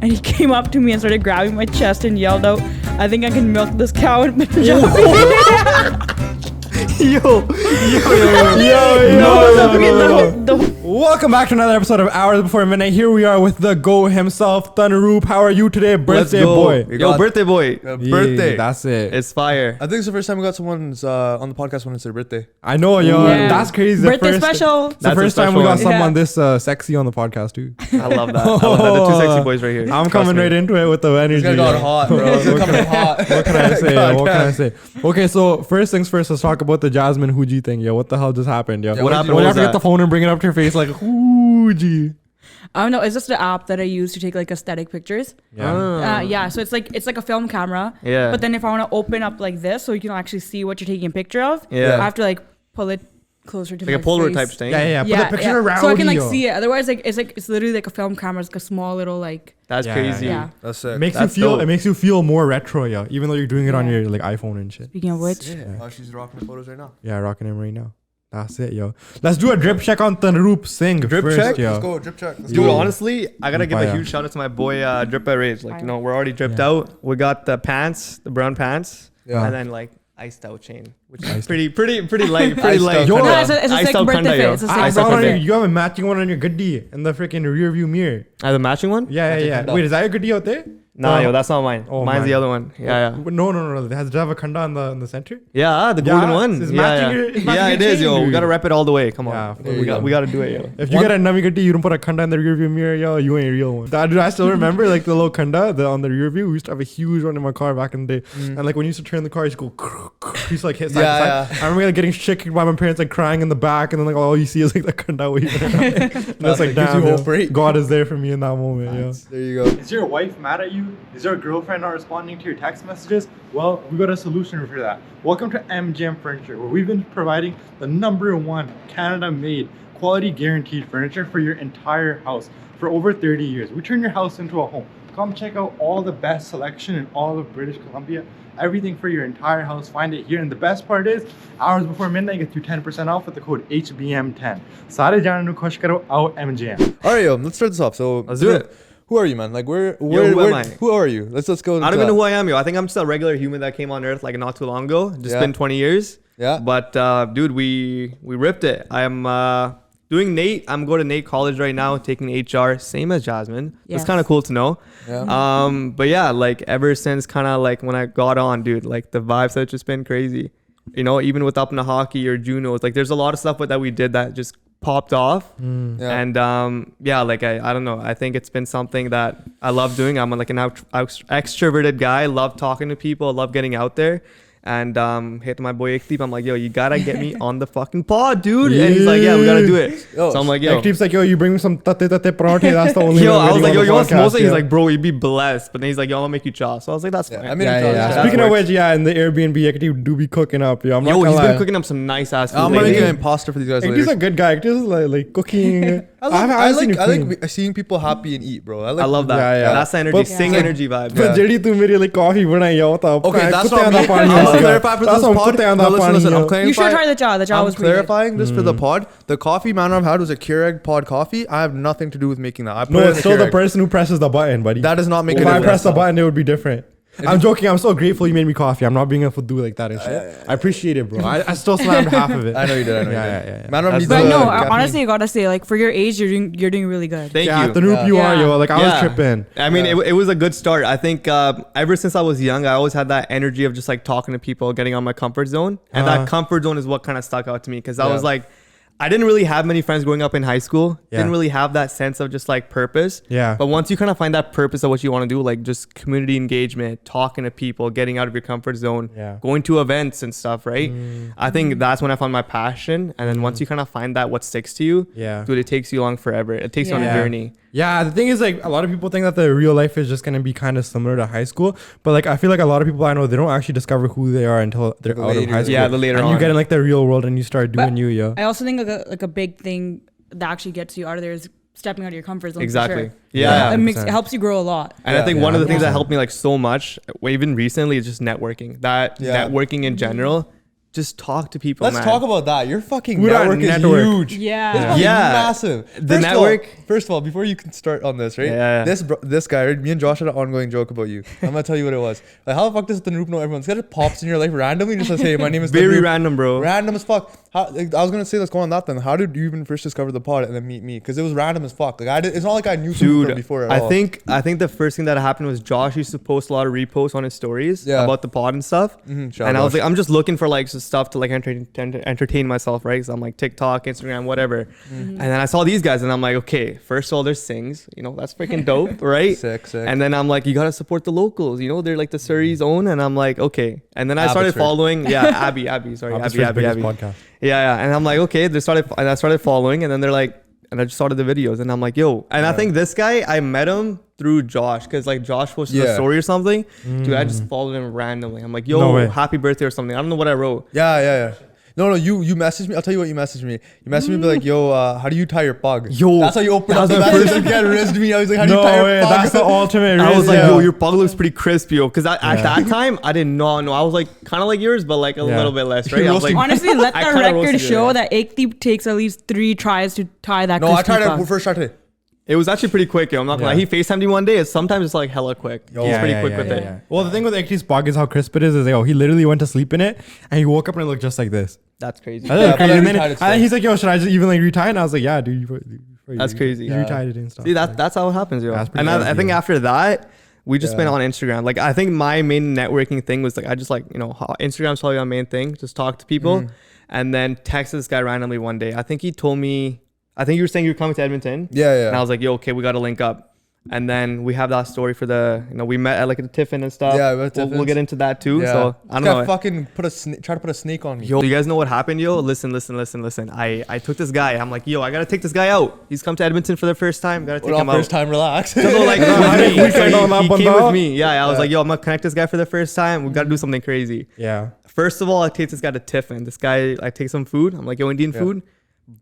and he came up to me and started grabbing my chest and yelled out, "I think I can milk this cow in Punjabi." Welcome back to another episode of Hours Before Midnight. Here we are with the GO himself, Tanroop. How are you today, birthday boy? Yo, birthday boy. Birthday. That's it. It's fire. I think it's the first time we got someone's on the podcast when it's their birthday. I know, yo. Yeah. That's crazy. Birthday special. It's the first time we got special someone this sexy on the podcast, too. I love that. I love that. The two sexy boys right here. I'm coming right into it with the energy. It's gonna go hot, bro. It's gonna come in hot. What can I say? What can I say? Okay, so first things first, let's talk about the Jasmine Hooji thing, yo. What the hell just happened, yo? What happened? When you What have to was get the phone and bring it up to your face like, Hooji. I don't know. It's just the app that I use to take like aesthetic pictures. Yeah. So it's like a film camera. Yeah. But then if I want to open up like this, so you can actually see what you're taking a picture of, Yeah. I have to like pull it closer to Like my a Polaroid face. type thing. Yeah. Put the picture around so I can like you. see it. Otherwise, it's literally like a film camera. It's like a small little like. That's Yeah, crazy. Yeah. That's sick. It makes That's you feel. dope. It makes you feel more retro, yo. Even though you're doing it on Yeah. your like iPhone and shit. Speaking of which, Oh, she's rocking the photos right now. Yeah, rocking him right now. That's it, yo. Let's do a drip check on Tanroop Singh Drip first, check? yo. Let's go, drip check. Let's Dude, go. honestly, I gotta give a Fire. huge shout out to my boy Drip at Rage. Like, Fire. you know, we're already dripped Yeah. out. We got the pants, the brown pants, Yeah. and then like iced out chain, which is Iced pretty light, pretty Iced light. out Yo, kinda. no, it's a Iced sick out birthday kinda, yo. fit. It's a sick I Iced saw out it on kinda. your, you have a matching one on your goodie in the freaking rear view mirror. I have a matching one? Yeah. Wait, is that your goodie out there? Nah, yo, that's not mine. Oh, Mine's mine. the other one. Yeah. No. It has to have a khanda in the center. Yeah, the Yeah, golden one. it's Yeah, matching your- it's matching yeah, your it is, chain, yo. We dude. gotta rep it all the way. Come Yeah, on. there you go. We gotta do it, yo. If you get a Nami goodie, you don't put a khanda in the rear view mirror, yo, you ain't a real one. Dude, I still remember like the little khanda on the rear view. We used to have a huge one in my car back in the day, and like when you used to turn the car, you used to go. You used to like hit side to side. I remember like getting shit kicked by my parents, like crying in the back, and then like all you see is like the khanda waving. And it's like, gives damn, you yo, hope, right? God is there for me in that moment, yo. There you go. Is your wife mad at you? Is your girlfriend not responding to your text messages? Well, we got a solution for that. Welcome to MJM Furniture, where we've been providing the #1 Canada-made, quality guaranteed furniture for your entire house for over 30 years. We turn your house into a home. Come check out all the best selection in all of British Columbia. Everything for your entire house. Find it here. And the best part is, Hours Before Midnight gets you 10% off with the code HBM10. Sare jaane nu khush karo, aao MJM. All right, yo, let's start this off. So Let's do it. Who are you, man? Like, who am I? Who are you? Let's go. I don't even know who I am, yo. I think I'm just a regular human that came on Earth like not too long ago. Just been 20 years. Yeah. But dude, we ripped it. I'm doing NATE. I'm going to NATE College right now, taking HR, same as Jasmine. Yes. It's kind of cool to know. Yeah. But yeah, like ever since kind of like when I got on, dude, like the vibes have just been crazy. You know, even with Apna hockey or Juno, like there's a lot of stuff that we did that just popped off. Yeah. And yeah, like I don't know. I think it's been something that I love doing. I'm like an extroverted guy. Love talking to people. Love getting out there. And hit my boy Ekdeep. I'm like, yo, you gotta get me on the fucking pod, dude. And he's like, yeah, we gotta do it. Yo, so I'm like, yo. Ekdeep's like, yo, you bring me some tate parathe. That's the only Yo, way I was we're like, yo, doing you on want the podcast, samosa? He's yeah. like, bro, you'd be blessed. But then he's like, yo, I'm gonna make you cha. So I was like, that's fine. I made him Yeah. tell Speaking of which, yeah, in the Airbnb, Ekdeep do be cooking up. Yo, I'm not Yo, gonna he's lie. been cooking up some nice ass food I'm gonna lately. make an imposter for these guys Ekdeep's later. a good guy. Ekdeep's like cooking. I seen you clean. like seeing people happy and eat, bro. I love that. Yeah. That's the energy. But- Sing Yeah. energy vibe. But ਜਿਹੜੀ ਤੂੰ ਮੇਰੇ ਲਈ ਕਾਫੀ ਬਣਾਈ ਆ ਉਹ ਤਾਂ Okay, that's ਕੁੱਤਿਆਂ not the me. ਪਾਣੀ I'll ਸੀਗਾ। clarify for That's this some pod. ਕੁੱਤਿਆਂ ਦਾ No, listen, ਪਾਣੀ listen. ਆ। I'm clarifying. you should try the cha. The cha I'm was pretty good. clarifying this for the pod. The coffee Manrav had was a Keurig pod coffee. I have nothing to do with making that. I put No, it in it's the still the Keurig. person who presses the button, buddy. That does not make a If I difference. press the button, it would be different. I'm joking. I'm so grateful you made me coffee. I'm not being a fool like that and shit. I appreciate it, bro. I still slammed half of it. I know you did. I know Yeah, you yeah, did. yeah. Manrav needs But the no, caffeine. honestly, I gotta say, like for your age, you're doing really good. Thank Yeah, you. the noob you are, Yeah. yo. Like I was tripping. I mean, it was a good start. I think ever since I was young, I always had that energy of just like talking to people, getting on my comfort zone. And that comfort zone is what kind of stuck out to me because I was like, I didn't really have many friends growing up in high school. Yeah. Didn't really have that sense of just like purpose. Yeah. But once you kind of find that purpose of what you want to do, like just community engagement, talking to people, getting out of your comfort zone, going to events and stuff, right? I think that's when I found my passion. And then once you kind of find that what sticks to you, dude, it takes you along forever. It takes you on a journey. Yeah, the thing is, like, a lot of people think that the real life is just gonna be kind of similar to high school, but like I feel like a lot of people I know, they don't actually discover who they are until they're out of high school. Yeah, the later and on. you get in like the real world and you start doing But you, yo. I also think like a big thing that actually gets you out of there is stepping out of your comfort zone. Exactly. For sure. Yeah. It helps you grow a lot. And I think one of the things that 100%. helped me like so much, even recently, is just networking. Networking in general just talk to people. Let's man. talk about that. Your fucking Who that network is huge. Yeah. It's fucking Yeah. massive. The network. First of all, before you can start on this, right? Yeah. This guy, right? Me and Josh had an ongoing joke about you. I'm gonna tell you what it was. Like, how the fuck does Tanroop know everyone? This guy just pops in your life randomly and just says, "Hey, my name is Very Tanroop." random, bro. Random as fuck. Like, I was gonna say, let's go on that then. How did you even first discover the pod and then meet me? Because it was random as fuck. Like, it's not like I knew Tanroop from before at all. I think the first thing that happened was Josh used to post a lot of reposts on his stories about the pod and stuff. Shout And I was Josh. like, I'm just looking for like some stuff to like entertain myself, right? So I'm like TikTok, Instagram, whatever. And then I saw these guys and I'm like, okay, first of all, there's Sings, you know, that's freaking dope, right? Sick. And then I'm like, you gotta support the locals, you know, they're like the Surrey's own. And I'm like, okay. And then I started Abbotsford. following, Abby, sorry, Abbotsford's biggest Abby. podcast. Yeah. And I'm like, okay, I started following, and then they're like, and I just started the videos, and I'm like, yo. And I think this guy, I met him through Josh, because like Josh posted a story or something. Dude, I just followed him randomly. I'm like, yo, No way. happy birthday or something. I don't know what I wrote. Yeah. No, you messaged me. I'll tell you what you messaged me. You messaged me be like, yo, how do you tie your pug? Yo, that's how you opened up that the was the message. first- You can't risk me. I was like, how do you tie No your way, pug? that's the ultimate. I was like, risk, yo, yeah. your pug looks pretty crispy, yo. Because at that time, I did not know. I was like, kind of like yours, but like a little bit less, right? I was like, Honestly, let I the kinda record roasted show it. that Ekdeep takes at least 3 tries to tie that. No, I crispy tried pug. it first try today. it was actually pretty quick, yo. I'm not gonna lie. He FaceTimed me one day. Sometimes it's like hella quick. He's pretty quick with it. Well, the thing with Ekdeep's pog is how crisp it is. Yo, he literally went to sleep in it, and he woke up and it looked just like this. That's crazy. That's Yeah, crazy. but I And then retied it still. he's like, yo, should I just even like retie it? And I was like, yeah, dude. That's crazy. You retied it and stuff. See, that's how it happens, yo. That's pretty And I crazy, think yeah. after that, we just been on Instagram. Like, I think my main networking thing was like, I just like, you know, Instagram's probably my main thing. Just talk to people, and then text this guy randomly one day. I think he told me, I think you were saying you were coming to Edmonton. Yeah. And I was like, yo, okay, we got to link up. And then we have that story for the, you know, we met at like a Tiffin and stuff. Yeah, we met at we'll Tiffin's. get into that too. Yeah. So I don't This guy know. fucking try to put a snake on me. Yo, do you guys know what happened, yo? Listen. I took this guy. I'm like, yo, I gotta take this guy out. He's come to Edmonton for the first time. Gotta take him out. First time, relax. No, like with me. We So came he came out. with me. Yeah, I was like, yo, I'm gonna connect this guy for the first time. We gotta do something crazy. Yeah. First of all, I take this guy to Tiffin. This guy, I take some food. I'm like, yo, Indian food,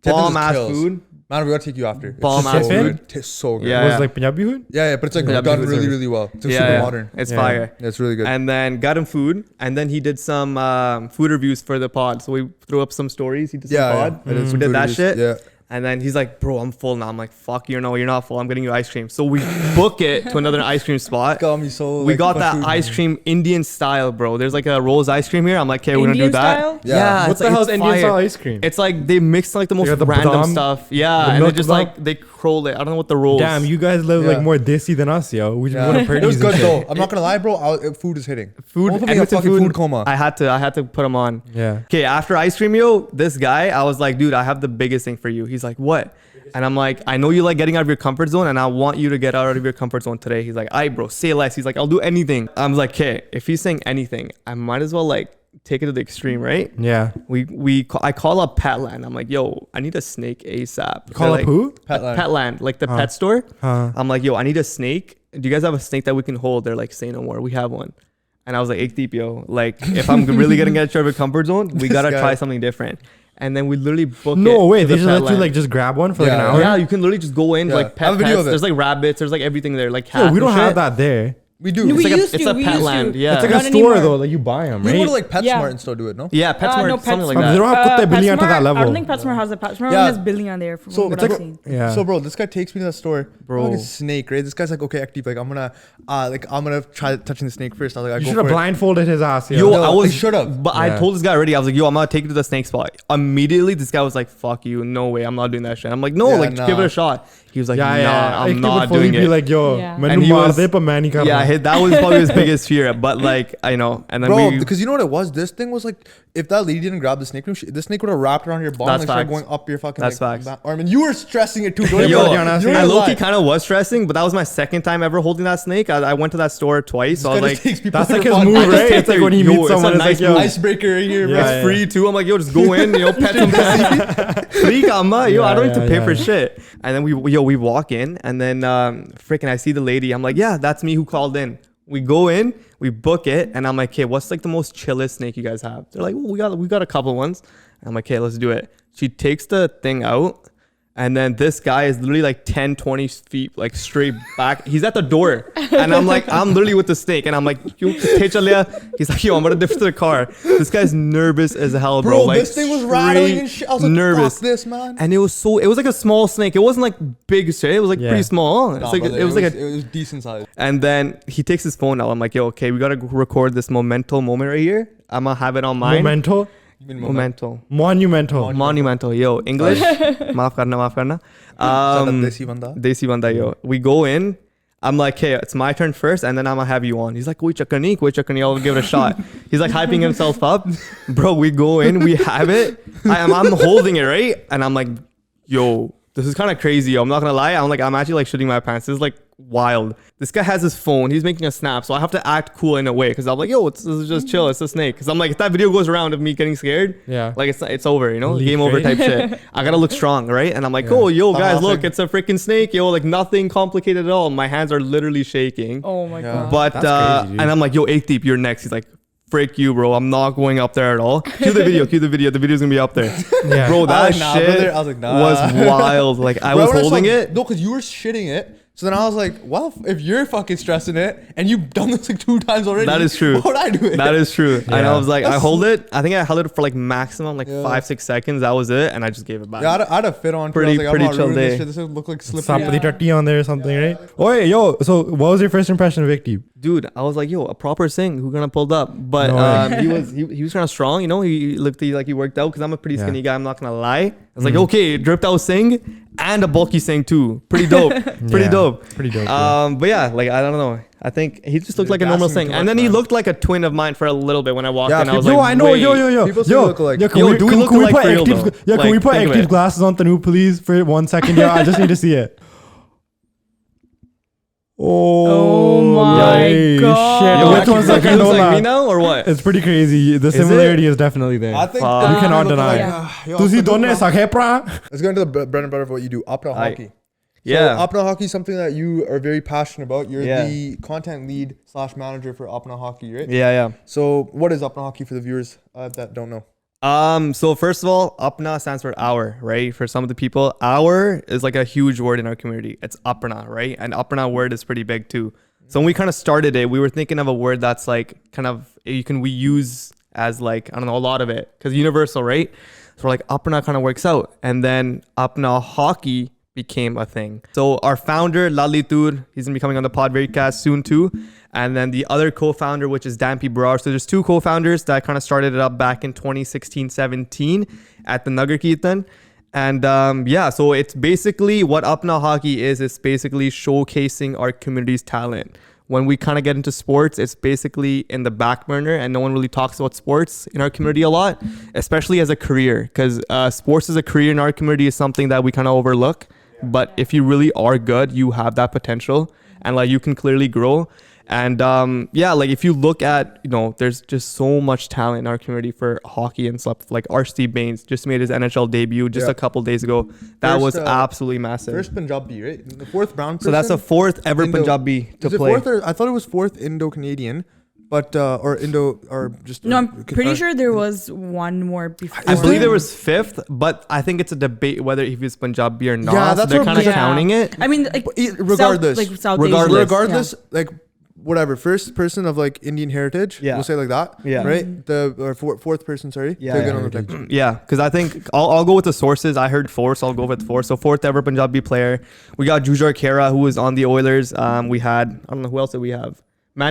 Tiffin's bomb ass kills. food. Man, we gotta take you after. Bomb It's ass so food? good. It's so good. Yeah. Was it like Punjabi food? Yeah, but it's like Yeah, done food really, service. really well. It's like Yeah, super yeah. modern. It's Yeah. fire. Yeah, it's really good. And then got him food, and then he did some food reviews for the pod. So we threw up some stories. He did some pod. I did some We did food that reviews. shit. Yeah. And then he's like, bro, I'm full now. I'm like, fuck, you're not full. I'm getting you ice cream. So we book it to another ice cream spot. Got me so. We like, got my that food. ice cream Indian style, bro. There's like a Rose ice cream here. I'm like, okay, we're gonna do Indian that. style? Yeah. What it's the like- hell is it's Indian fire. style ice cream? It's like they mix like the most got the random badam, stuff. Yeah, the and milk they just badam. like they roll it. I don't know what the rolls. Damn, you guys live Yeah. like more desi than us, yo. We just want to It was parties good and though. shit. I'm not gonna lie, bro. Food is hitting. food. Don't put me in a Edmonton fucking food coma. I had to put him on. Yeah. Okay, after ice cream, yo, this guy, I was like, dude, I have the biggest thing for you. He's like, what? And I'm like, I know you like getting out of your comfort zone, and I want you to get out of your comfort zone today. He's like, aight, bro, say less. He's like, I'll do anything. I'm like, okay, if he's saying anything, I might as well like take it to the extreme, right? Yeah. I call up Petland. I'm like, yo, I need a snake ASAP. Call They're up like, who? Petland, like the pet store. Huh. I'm like, yo, I need a snake. Do you guys have a snake that we can hold? They're like, say no more. We have one. And I was like, Ekdeep, yo, like if I'm really gonna get out of your comfort zone, we gotta guy. try something different. And then we literally book it. No way. to They the just let you Petland. like just grab one for like an Yeah. hour. Yeah, you can literally just go in Yeah. like I pet have a video pets. of it. There's like rabbits. There's like everything there, like cats. Yo, we don't and have shit. that there. We do. No, It's we like used it's to, a we pet used land. to. Yeah, It's like Not a store anymore. though. Like you buy them, We right? go to like PetSmart Yeah. and still do it, no? yeah, PetSmart, No, something like PetSmart. that. They don't have Kutte Billy to PetSmart, that I level. don't think PetSmart has that. PetSmart Yeah. has Billy on there from So what it's I've like seen. Yeah. So bro, this guy takes me to the store. Bro. Like a snake, right? This guy's like, okay, Ekdeep, like I'm gonna try touching the snake first. I was like, You I should go have for it. blindfolded his ass. Yo, No, I was I should've. but I Yeah. told this guy already. I was like, yo, I'm gonna take you to the snake spot. Immediately, this guy was like, fuck you, no way, I'm not doing that shit. I'm like, no, Yeah, like nah. give it a shot. He was like, Yeah, nah, yeah. I'm Ekdeep not would fully doing be it. like, yo, Yeah. mainu And he was- maar de, but main nahi kar Yeah, raha. that was probably his biggest fear. But like, I know, and then Bro, we. because you know what it was? This thing was like, if that lady didn't grab the snake, the snake would have wrapped around your bum That's and started facts. going up your fucking That's like, facts. arm. And you were stressing it too. Don't Yo, even I low-key kind of was stressing, but that was my second time ever holding that snake. I went to that store twice, so I was like, That's like his fun. move, I just right? take It's like the- when he yo, meets it's a someone, it's nice like, yo. move. Icebreaker right here, bro. Yeah, it's free too. I'm like, yo, just go in, pet some pussy. Free, kama. Yo, I don't need to pay for shit. And then we walk in, and then freaking I see the lady. I'm like, yeah, that's me who called in. We go in, we book it, and I'm like, okay, what's like the most chillest snake you guys have? They're like, well, we got a couple ones. I'm like, okay, let's do it. She takes the thing out, And then this guy is literally like 10, 20 feet like straight back. He's at the door. And I'm like, I'm literally with the snake. And I'm like, yo, he's like, yo, I'm going to dip to the car. This guy's nervous as hell, bro. Like, this thing was rattling and shit. I was like, nervous. fuck this, man. And it was like a small snake. It wasn't like big straight. It was like pretty small. It's like, brother, it was it was decent size. And then he takes his phone out. I'm like, yo, okay, we got to record this monumental moment right here. I'm going to have it on mine. Monumental? Monumental. Yo, English. Maaf karna. Desi banda, yo. We go in. I'm like, hey, it's my turn first, and then I'm gonna have you on. He's like, koi chakkar nahi, I'll give it a shot. He's like hyping himself up. Bro, we go in, we have it. I'm holding it, right? And I'm like, yo, this is kind of crazy. I'm not gonna lie. I'm actually like shitting my pants. This is like wild. This guy has his phone. He's making a snap. So I have to act cool in a way. Cause I'm like, yo, this is just chill. It's a snake. Cause I'm like, if that video goes around of me getting scared, like it's over, you know, game over type shit. I gotta look strong, right? And I'm like, oh, yo, guys, look, it's a freaking snake. Yo, like nothing complicated at all. My hands are literally shaking. Oh my God. But, and I'm like, yo, Ekdeep, you're next. He's like, frick you, bro. I'm not going up there at all. Cue the video. The video's gonna be up there. Bro, that shit was wild. Like I was holding it. No, cause you were shitting it. So then I was like, well, if you're fucking stressing it and you've done this like 2 times already, that is true. What would I do it? That is true. And I was like, I hold it. I think I held it for like maximum like 5-6 seconds. That was it. And I just gave it back. Yeah, I had a fit on. Pretty chill day. This would look like slippery. Somebody dirty on there or something, right? Oh, yeah, yo. So what was your first impression of Ekdeep? Dude, I was like, yo, a proper sing. Who gonna pull up? But he was kind of strong, you know. He looked like he worked out because I'm a pretty skinny guy. I'm not gonna lie. I was like, okay, dripped out sing and a bulky sing too. Pretty dope. Pretty dope. But yeah, like I don't know. I think he just looked like a normal thing, and then he looked like a twin of mine for a little bit when I walked in. I was like, I know, yo. People still look like. Can we put Ekdeep's glasses on Tanroop, please, for 1 second? Yeah, I just need to see it. Oh my God! Yo, which one's like me now or what? It's pretty crazy. The similarity is definitely there. I think you cannot deny. Let's go into the bread and butter of what you do. Apna hockey. Yeah. So Apna hockey is something that you are very passionate about. You're the content lead / manager for Apna hockey, right? Yeah. So what is Apna hockey for the viewers that don't know? So first of all, Apna stands for hour, right? For some of the people, hour is like a huge word in our community. It's Apna, right? And Apna word is pretty big too. So when we kind of started it, we were thinking of a word that's like kind of we use as like, I don't know, a lot of it because universal, right? So we're like Apna kind of works out. And then Apna hockey became a thing. So our founder, Lalitur, he's gonna be coming on the pod very cast soon too. And then the other co-founder, which is Dampy Brar. So there's 2 co-founders that kind of started it up back in 2016-17 at the Nagar Kirtan. And so it's basically what Apna hockey is. It's basically showcasing our community's talent. When we kind of get into sports, it's basically in the back burner and no one really talks about sports in our community a lot, especially as a career, because sports as a career in our community is something that we kind of overlook. But if you really are good, you have that potential and like you can clearly grow. And like if you look at, you know, there's just so much talent in our community for hockey and stuff. Like Arshdeep Bains just made his NHL debut just a couple days ago. That was absolutely massive. First Punjabi, right? The 4th brown person. So that's the 4th ever Punjabi to play. 4th I thought it was 4th Indo-Canadian. But No, I'm pretty sure there was one more before. I believe there was 5th, but I think it's a debate whether if it's Punjabi or not. Yeah, that's they're kind of counting it. I mean, like, regardless, South like whatever, first person of like Indian heritage, we'll say like that, right? The fourth person, sorry, because I think I'll go with the sources. I heard 4, so I'll go with 4. So 4th ever Punjabi player. We got Jujar Khera, who was on the Oilers. We had, I don't know who else did we have. We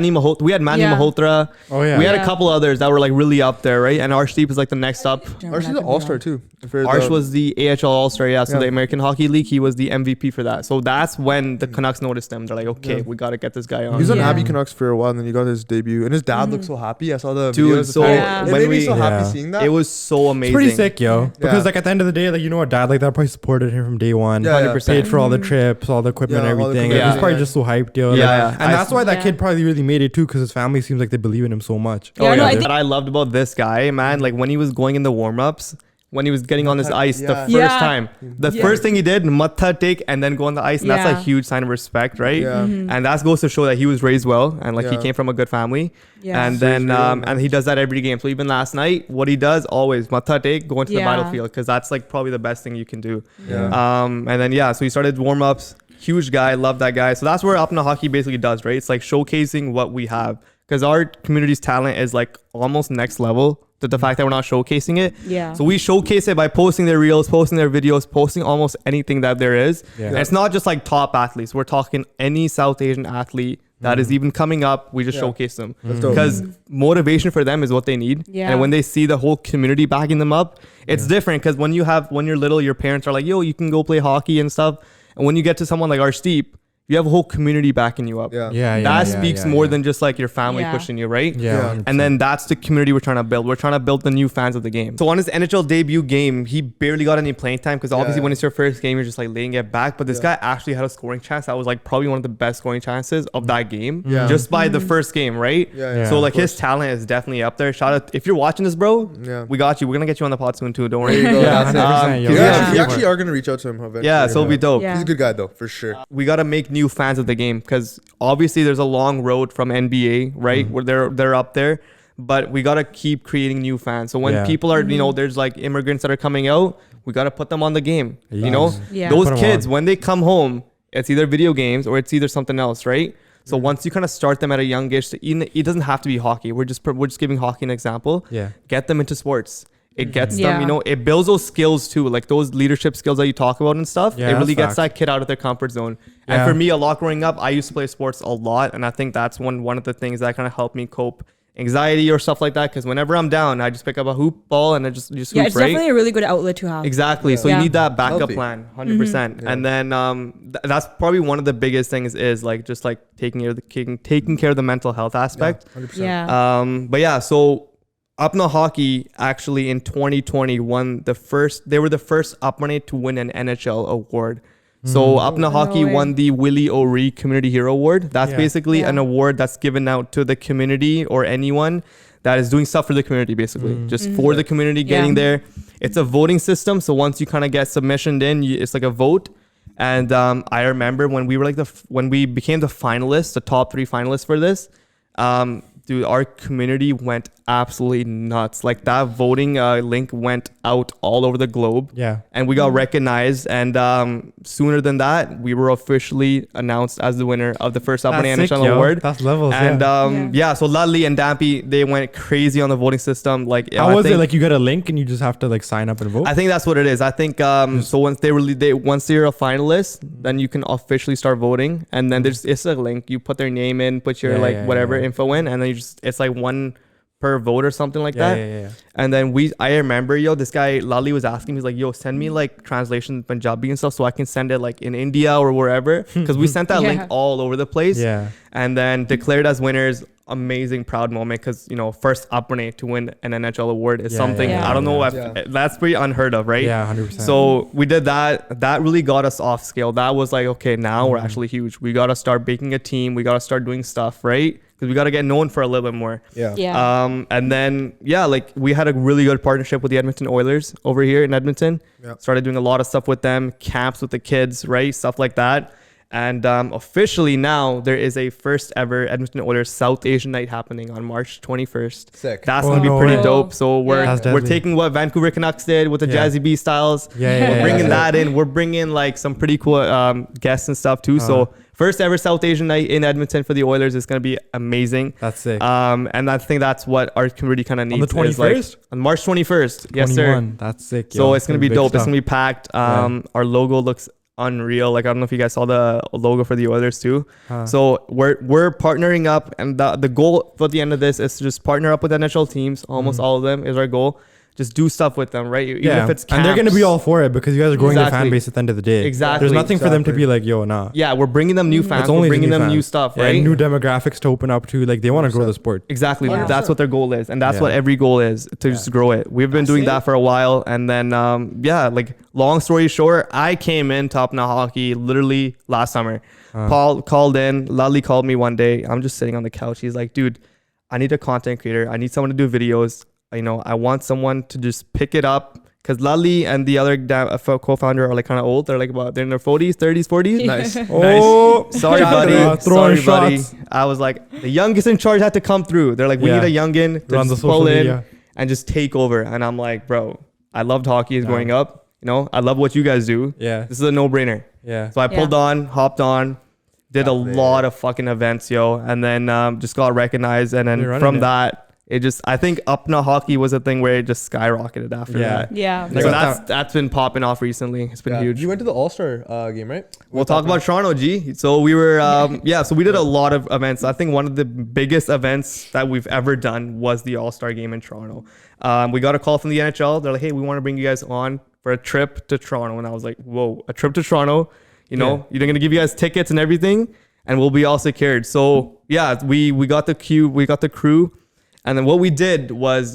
had Manny Malhotra. Oh yeah. We had a couple others that were like really up there, right? And Arshdeep is like the next up. Arshdeep's an all-star too. Arsh was the AHL all-star, so the American Hockey League, he was the MVP for that. So that's when the Canucks noticed him. They're like, okay, we got to get this guy on. He was on Abbey Canucks for a while, and then he got his debut. And his dad looked so happy. I saw the videos. So it made me so happy seeing that. It was so amazing. It's pretty sick, yo. Because like at the end of the day, like you know, a dad like that probably supported him from day one. 100%. Paid for all the trips, all the equipment, everything. He's probably just so hyped, yo. And that's why that kid probably really made it too, because his family seems like they believe in him so much. What I loved about this guy, man, like when he was going in the warm-ups, when he was getting on his ice the first Yeah. time. The first thing he did, matha take and then go on the ice. And that's a huge sign of respect, right? Yeah. And that goes to show that he was raised well and like he came from a good family. Yeah. And then and he does that every game. So even last night, what he does always, matha take, go into the battlefield, because that's like probably the best thing you can do. And then so he started warm-ups. Huge guy, love that guy. So that's where Apna Hockey basically does, right? It's like showcasing what we have, because our community's talent is like almost next level. The fact that we're not showcasing it. Yeah. So we showcase it by posting their reels, posting their videos, posting almost anything that there is. And it's not just like top athletes. We're talking any South Asian athlete that is even coming up. We just showcase them, because motivation for them is what they need. And when they see the whole community backing them up, it's different. Because when you're little, your parents are like, yo, you can go play hockey and stuff. And when you get to someone like Arshdeep, you have a whole community backing you up. That speaks more than just like your family pushing you, right? And then that's the community we're trying to build. We're trying to build the new fans of the game. So on his NHL debut game, he barely got any playing time, because obviously when it's your first game, you're just like laying it back. But this guy actually had a scoring chance that was like probably one of the best scoring chances of that game, just by the first game, right? So like his talent is definitely up there. Shout out if you're watching this, bro. We got you. We're gonna get you on the pod soon too. Don't worry. You actually are gonna reach out to him eventually. Yeah, so it'll be dope. He's a good guy though, for sure. We gotta make new fans of the game, because obviously there's a long road from NBA, right? Where they're up there, but we gotta keep creating new fans. So when people are, there's like immigrants that are coming out, we gotta put them on the game. Those kids, when they come home, it's either video games or it's either something else, right? So once you kind of start them at a young age, it doesn't have to be hockey. We're just giving hockey an example. Get them into sports. It gets them, it builds those skills too, like those leadership skills that you talk about and stuff. It really gets that kid out of their comfort zone. And for me, a lot growing up, I used to play sports a lot, and I think that's one of the things that kind of helped me cope anxiety or stuff like that. Because whenever I'm down, I just pick up a hoop ball and I just hoop, it's right? definitely a really good outlet to have. Exactly. So you need that backup plan, 100%. And then that's probably one of the biggest things is like just like taking care of the mental health aspect. 100%. But yeah, so Apna Hockey actually in 2020 they were the first Apna to win an NHL award. So Apna Hockey won the Willie O'Ree Community Hero Award. That's basically an award that's given out to the community or anyone that is doing stuff for the community, basically just for the community getting there. It's a voting system. So once you kind of get submissioned in, it's like a vote. And I remember when we were like when we became the finalists, the top 3 finalists for this, dude, our community went absolutely nuts. Like that voting link went out all over the globe. And we got recognized. And sooner than that, we were officially announced as the winner of the first Apna NHL award. That's levels. And so Lalli and Dampy, they went crazy on the voting system. Like how was it? Like you get a link and you just have to like sign up and vote? I think that's what it is. I think so once once you're a finalist, then you can officially start voting. And then it's a link. You put their name in, put your whatever info in, and then it's like one per vote or something like that. And then I remember, this guy Lalli was asking me, he's like, yo, send me like translation Punjabi and stuff so I can send it like in India or wherever, because we sent that link all over the place. And then declared as winners. Amazing proud moment, because first Apna to win an NHL award is something I don't know that's pretty unheard of, right? 100%. So we did that really got us off scale. That was like, okay, now we're actually huge. We got to start making a team. We got to start doing stuff, right? Because we got to get known for a little bit more. And then like we had a really good partnership with the Edmonton Oilers over here in Edmonton. Started doing a lot of stuff with them, camps with the kids, right? Stuff like that. And officially now there is a first ever Edmonton Oilers South Asian night happening on March 21st. Sick. That's gonna be pretty dope. So we're taking what Vancouver Canucks did with the Jazzy B styles. We're bringing that in. We're bringing like some pretty cool guests and stuff too. So first ever South Asian night in Edmonton for the Oilers is gonna be amazing. That's sick. And I think that's what our community kind of needs. On the 21st? On March 21st. Yes, sir. That's sick. So it's gonna be dope. It's gonna be packed. Our logo looks unreal. Like I don't know if you guys saw the logo for the Oilers too. So we're partnering up, and the goal for the end of this is to just partner up with NHL teams. Almost all of them is our goal. Just do stuff with them, right? Even if it's camps. And they're going to be all for it because you guys are growing their fan base at the end of the day. There's nothing for them to be like, yo, nah. Yeah, we're bringing them new fans. We're bringing them new stuff, right? And new demographics to open up to. Like they want to grow the sport. Exactly. That's what their goal is. And that's what every goal is, to just grow it. We've been doing that for a while. And then, like long story short, I came in to Apna Hockey literally last summer. Paul called in. Lalli called me one day. I'm just sitting on the couch. He's like, dude, I need a content creator. I need someone to do videos. I want someone to just pick it up, because Lali and the other co-founder are like kind of old. They're like they're in their 40s, 30s, 40s. Nice. Oh, Sorry, buddy. Throwing Sorry, shots. buddy. I was like, the youngest in charge had to come through. They're like, we need a youngin to Run the just pull social in media. and just take over. And I'm like, bro, I loved hockey as growing up. You know, I love what you guys do. Yeah. This is a no-brainer. Yeah. So I pulled on, hopped on, did a lot of fucking events, yo, and then just got recognized. And then from that, it just, I think Apna hockey was a thing where it just skyrocketed after that. Yeah. So that's been popping off recently. It's been huge. You went to the All-Star game, right? We'll talk about Toronto, G. So we were, so we did a lot of events. I think one of the biggest events that we've ever done was the All-Star game in Toronto. We got a call from the NHL. They're like, hey, we want to bring you guys on for a trip to Toronto. And I was like, whoa, a trip to Toronto? You know, you're going to give you guys tickets and everything, and we'll be all secured. So yeah, we got the queue, we got the crew. And then what we did was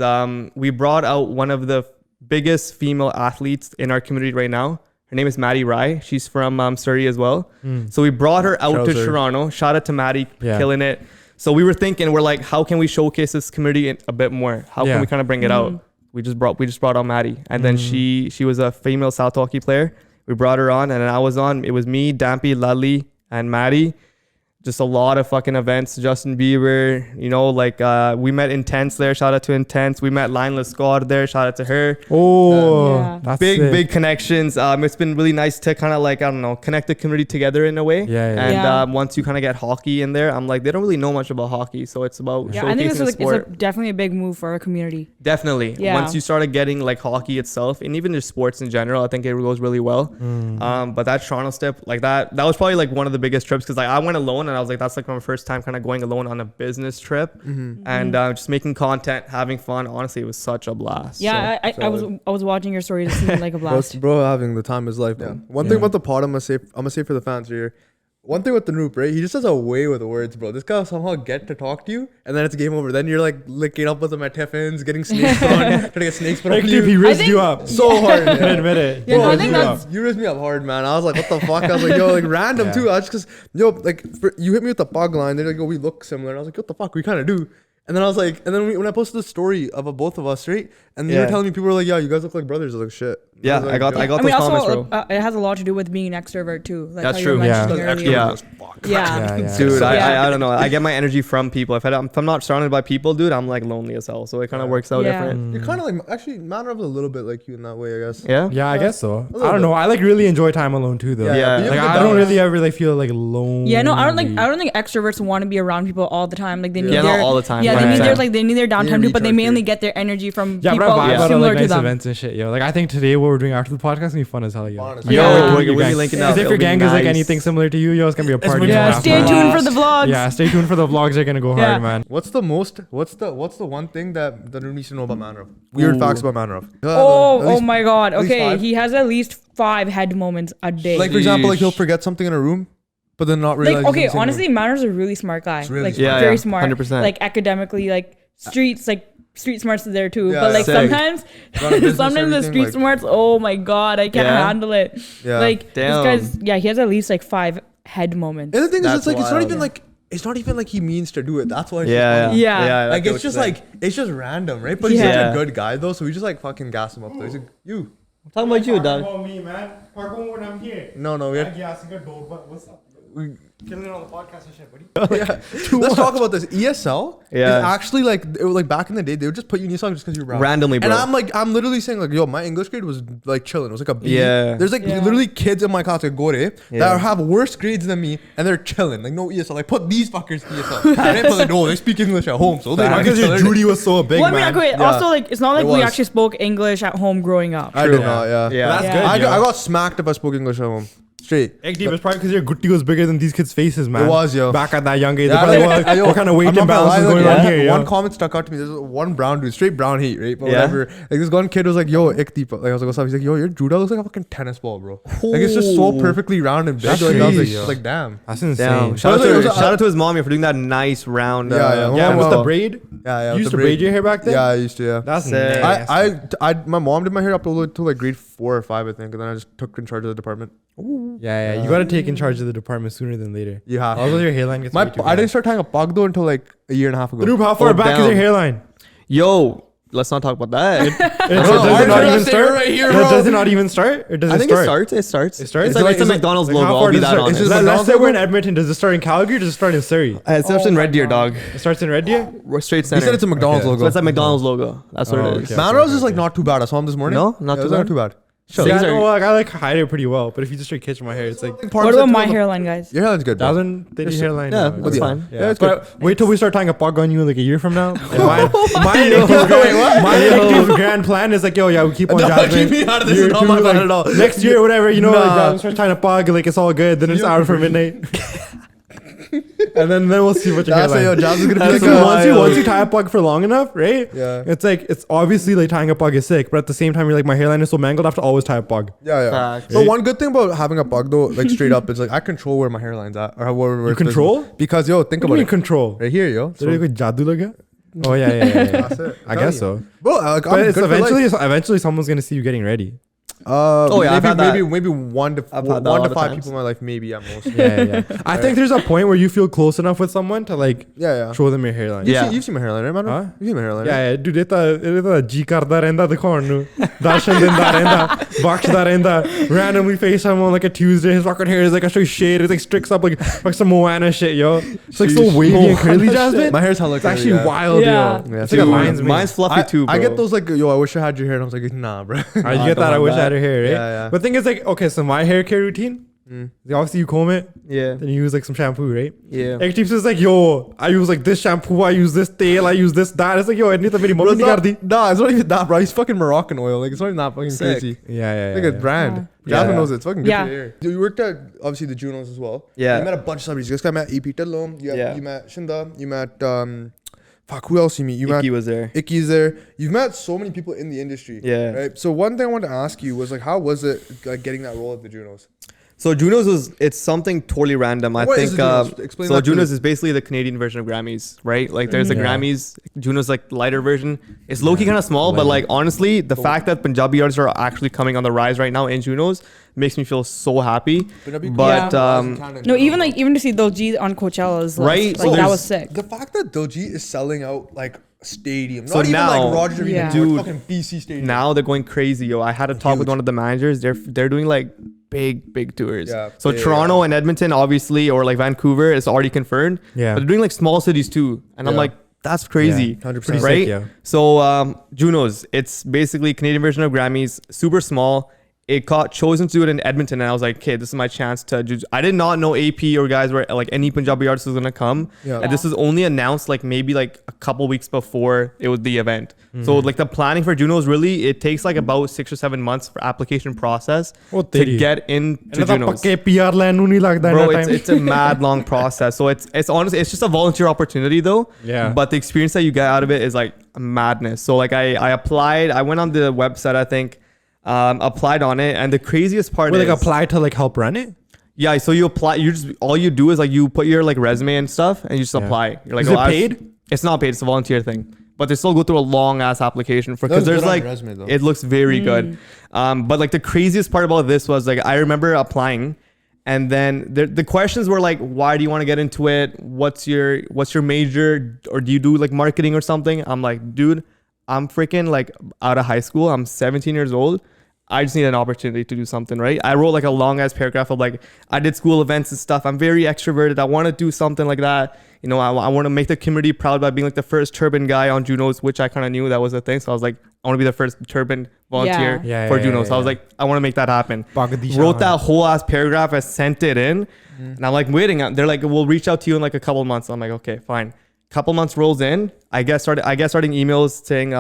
we brought out one of the biggest female athletes in our community right now. Her name is Maddie Rai. She's from Surrey as well. So we brought her out to Toronto. Shout out to Maddie, killing it. So we were thinking, we're like, how can we showcase this community a bit more? How can we kind of bring it out? We just brought out Maddie. And then she was a female South hockey player. We brought her on, and then I was on. It was me, Dampy, Lali, and Maddie. Just a lot of fucking events. Justin Bieber, you know, like we met Intense there. Shout out to Intense. We met Lineless Scott there. Shout out to her. Oh, that's big connections. It's been really nice to kind of like, I don't know, connect the community together in a way. And once you kind of get hockey in there, I'm like, they don't really know much about hockey, so it's about showcasing I think the sport. it's definitely a big move for our community. Definitely. Once you started getting like hockey itself, and even just sports in general, I think it goes really well. But that Toronto step, like that was probably like one of the biggest trips, because like I went alone. And I was like, that's like my first time kind of going alone on a business trip, and just making content, having fun. Honestly, it was such a blast. Yeah, so. I was watching your stories. It seemed like a blast. Bro, having the time of his life. One thing about the pod, I'm gonna say for the fans here. One thing with the Tanroop, right? He just has a way with the words, bro. This guy will somehow get to talk to you, and then it's game over. Then you're like licking up with him at Tiffins, getting snakes put on, trying to get snakes put on you. He rizzed you up so hard. I can admit it. Yeah, bro, you rizzed me up hard, man. I was like, what the fuck? I was like, yo, like random too. I just because you hit me with the pug line. They're like, yo, we look similar. And I was like, what the fuck? We kind of do. And then I was like, when I posted the story of both of us, right? And you were telling me, people were like, yeah, you guys look like brothers. I was like, shit. Yeah, I got those comments, also, bro. It has a lot to do with being an extrovert too. Like that's how true. Yeah. Dude, I don't know. I get my energy from people. If I'm not surrounded by people, dude, I'm like lonely as hell. So it kind of works out different. You're kind of like, actually, Manrav is a little bit like you in that way, I guess. Yeah, I guess so. I don't know. I like really enjoy time alone too, though. Yeah. Like I don't really ever like feel like lonely. Yeah, no, I don't think extroverts want to be around people all the time. Like they need not all the time. Yeah, they need their downtime too, but they mainly get their energy from people similar to them. Events and shit, yo. Like I think today what we're doing after the podcast is gonna be fun as hell, yo. We're linking up. If your gang is like anything similar to you, yo, it's gonna be a party. Yeah, stay tuned for the vlogs. Yeah, stay tuned for the vlogs. They're gonna go hard, man. What's the one thing that the needs to know about Manrav? Weird facts about Manrav. Oh my god. Okay, he has at least 5 head moments a day. Like for example, like he'll forget something in a room, but then not realize. Like okay, honestly, Manrav's a really smart guy. Really like smart. very smart. 100%. Like academically, like streets, like street smarts are there too. Yeah, but like sick. sometimes the street smarts, oh my god, I can't handle it. Yeah. Like Damn. this guy's he has at least like 5 head moments. And the thing is, it's like wild. it's not even like he means to do it. That's why. It's Yeah. Like it's just random, right? But he's such a good guy though, so we just like fucking gas him up. Though. He's like, you. I'm talking about you, dog. About me, man. When I'm here. No, we had. What's up? Killing it on the podcast and shit, buddy. Let's talk about this. ESL is Yeah. actually like, it was like back in the day, they would just put you in ESL just because you're brown. Randomly, bro. And I'm literally saying like, yo, my English grade was like chilling. It was like a B. Yeah. There's like literally kids in my class like Gore that have worse grades than me and they're chilling. Like no ESL. Like put these fuckers in ESL. I didn't put like, no, they speak English at home. So they Because your Judy was so big, Well, I man. mean, okay, also like it's not like It we was. actually spoke English at home growing up. I did not, yeah. That's Yeah. good. I got smacked if I spoke English at home. Straight. Ekdeep, it's probably because your gutti was bigger than these kids' faces, man. It was, yo. Back at that young age. Yeah, They're probably like, like, what kind of weight I'm not gonna imbalance is lie, going like, on here, yo? One comment stuck out to me. There's one brown dude, straight brown heat, right? But Yeah. whatever. Like this one kid was like, yo, Ekdeep. Like I was like, what's up? He's like, yo, your Judah looks like a fucking tennis ball, bro. Like it's just so perfectly round and big. That's Like, I was crazy, yo. like, damn. That's insane. Damn. Shout But it was out to his mommy for doing that nice round. Yeah. Yeah, with Well, the braid. Yeah. You with used the to braid your hair back then? Yeah, I used to, yeah. That's Sick. nasty. My mom did my hair up till like grade 4 or 5, I think. And then I just took in charge of the department. Yeah. You got to take in charge of the department sooner than later. You have Although your hairline gets way too I bad. didn't start tying a pug though until like a year and a half ago. Tanroop, how far back is down. your hairline? Yo, let's not talk about that. Does it not even start? Right here, Does it not even start? Or does I it think start? it starts. It starts? It's like it's a McDonald's logo. I'll be that honest. Let's say we're in Edmonton. Does it start in Calgary or does it start in Surrey? It starts in Red Deer, dog. It starts in Red Deer? We're straight He center. said it's a McDonald's logo. So it's a McDonald's logo. That's what it is. okay. Manrav's is like not too bad. I saw him this morning. No, not too Not too bad. Sure. Yeah, Things are- no, like, I like hide it pretty well, but if you just straight catch my hair, it's like What about my hairline, guys? Your hairline's good. bro. 1,030 hairline. Yeah, now. that's fine. Yeah, it's but wait till we start tying a pug on you in like a year from now. Mine Ekdeep's grand plan is like, yo, yeah, we keep on Jasmine. Keep me out of this. Year It's not my two, plan like, at all. Next year, whatever, you know, like Nah. Jasmine starts tying a pug, like it's all good. Then it's out for midnight. And then we'll see what your That's hairline. it, yo. Jobs is gonna be like So a once you tie a pug for long enough, right? Yeah. It's like it's obviously like tying a pug is sick, but at the same time you're like my hairline is so mangled I have to always tie a pug. Yeah. Facts. But one good thing about having a bug though, like straight up, is like I control where my hairline's at or where You it's control? visible. Because yo, think What do about you mean it. control? Right here, yo. Did it jadoo laga? Oh yeah. That's it. I guess so. Bro, like, But I'm it's good for life. eventually someone's gonna see you getting ready. Oh, yeah, I've had that. maybe one to I've had that all one to the five times. people in my life, maybe at most. Yeah. I think there's a point where you feel close enough with someone to like Yeah. show them your hairline. Yeah. You've seen my hairline, right, man? Huh? You've seen my hairline. Yeah, dude, it G karda renda dikhon nu. Darshan dinda renda, bakshda renda. Randomly face him on like a Tuesday. His fucking hair is like a straight shade. It's like sticks up like some Moana shit, yo. It's like so wavy and curly, Jasmine. My hair's hella It's curly, actually yeah. wild, Yeah. yo. It's Dude, like a lion's mane. mine's fluffy too, bro. I get those like, yo, I wish I had your hair, and I was like, nah, bro. You get that? I wish I had her hair, right? Yeah. But the thing is, like, okay, so my hair care routine, obviously you comb it, Yeah. then you use like some shampoo, right? Yeah. Ekdeep is like, yo, I use like this shampoo, I use this tail, I use this, that. It's like, yo, I need to meri Bro, mummy it's nahi not, kardi. nah, it's not even that, bro. He's fucking Moroccan oil. Like, it's not even that fucking Sick. crazy. Yeah. Like a brand. Yeah. Jasmine knows it. It's fucking good Yeah. for your hair. You worked at obviously the Junos as well. Yeah. You met a bunch of celebrities. You guys got met EP Dhillon. Yeah. You met Shinda. You met fuck, who else you meet? You Icky met was there. Icky's there. You've met so many people in the industry. Yeah. Right. So one thing I wanted to ask you was like, how was it like getting that role at the Junos? So Juno's it's something totally random. I What think is the Junos? Explain so that to Juno's the- is basically the Canadian version of Grammys, right? Like there's the Yeah. Grammys, Juno's like lighter version. It's low-key kind of small, but like honestly, the fact that Punjabi artists are actually coming on the rise right now in Juno's makes me feel so happy. But No, even to see Diljit on Coachella is Right, like, so that there's- was sick. The fact that Diljit is selling out like stadium, So not even now- like Roger Yeah. Dude, Dude, fucking BC stadium. now they're going crazy, yo. I had a talk with one of the managers. They're doing like big tours. Yeah, So big, Toronto yeah. and Edmonton, obviously, or like Vancouver, is already confirmed. Yeah. But they're doing like small cities too, and I'm Yeah. like, that's crazy. Yeah. 100%. Right? Sick, yeah. So Juno's, it's basically Canadian version of Grammys, super small. It got chosen to do it in Edmonton, and I was like, okay, this is my chance to do. I did not know AP or guys were like any Punjabi artist was gonna come, Yeah. and this was only announced like maybe like a couple weeks before it was the event. So like the planning for Juno's really it takes like about 6 or 7 months for application process Oh, to teri. get into Juno's. Pakke PR ਲੈਣ ਨੂੰ ਨਹੀਂ ਲੱਗਦਾ Bro, ਇੰਨਾ it's, time. it's a mad long process. So it's honestly it's just a volunteer opportunity though. Yeah. But the experience that you get out of it is like madness. So like I applied. I went on the website. I think applied on it, and the craziest part Well, is like apply to like help run it. yeah. So you apply. You just all you do is like you put your like resume and stuff, and you just Yeah. apply. You're like, Is it I was- paid? It's not paid. It's a volunteer thing. But they still go through a long ass application for because That's there's good on like your resume, though. it looks very good. But like the craziest part about this was like I remember applying, and then the questions were like, why do you want to get into it? What's your major, or do you do like marketing or something? I'm like, dude, I'm freaking like out of high school. I'm 17 years old. I just need an opportunity to do something, right? I wrote like a long ass paragraph of like, I did school events and stuff. I'm very extroverted. I want to do something like that. You know, I want to make the community proud by being like the first turban guy on Juno's, which I kind of knew that was a thing. So I was like, I want to be the first turban volunteer Yeah. for Yeah, Juno. So I was yeah. like, I want to make that happen. Bagadi Wrote Shahan. that whole ass paragraph. I sent it in, and I'm like waiting. They're like, we'll reach out to you in like a couple months. I'm like, okay, fine. Couple months rolls in. I guess starting emails saying,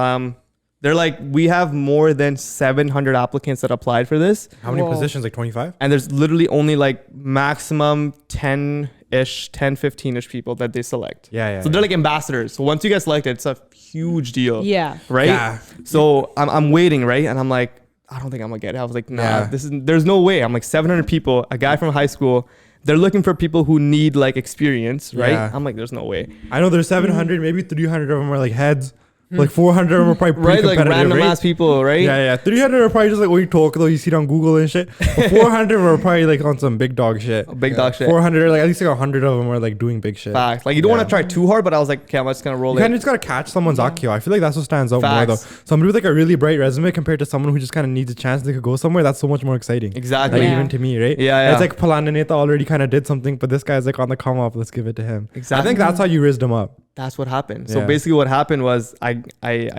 they're like, we have more than 700 applicants that applied for this, How many Whoa. positions? Like 25? and there's literally only like maximum 15-ish people that they select. Yeah. So they're like ambassadors. So once you get selected, it's a huge deal. Yeah. Right. Yeah. So I'm waiting, right, and I'm like, I don't think I'm gonna get it. I was like, nah, Yeah. there's no way. I'm like 700 people, a guy from high school. They're looking for people who need like experience, right? Yeah. I'm like, there's no way. I know there's 700, maybe 300 of them are like heads. Like 400 of them are probably Right, pretty like competitive, random right? ass people, right? Yeah. 300 are probably just like what you talk though. You see it on Google and shit. But 400 are probably like on some big dog shit. Big dog shit. 400, like at least like 100 of them are like doing big shit. Facts. Like you don't want to try too hard, but I was like, okay, I'm just gonna roll You it. kind of just gotta catch someone's IQ. I feel like that's what stands out more though. Facts. Somebody with like a really bright resume compared to someone who just kind of needs a chance they could go somewhere. That's so much more exciting. Exactly. Like Yeah. even to me, right? Yeah. It's like Palananeta already kind of did something, but this guy's like on the come up. Let's give it to him. Exactly. I think that's how you raised him up. That's what happened. So Yeah. basically what happened was I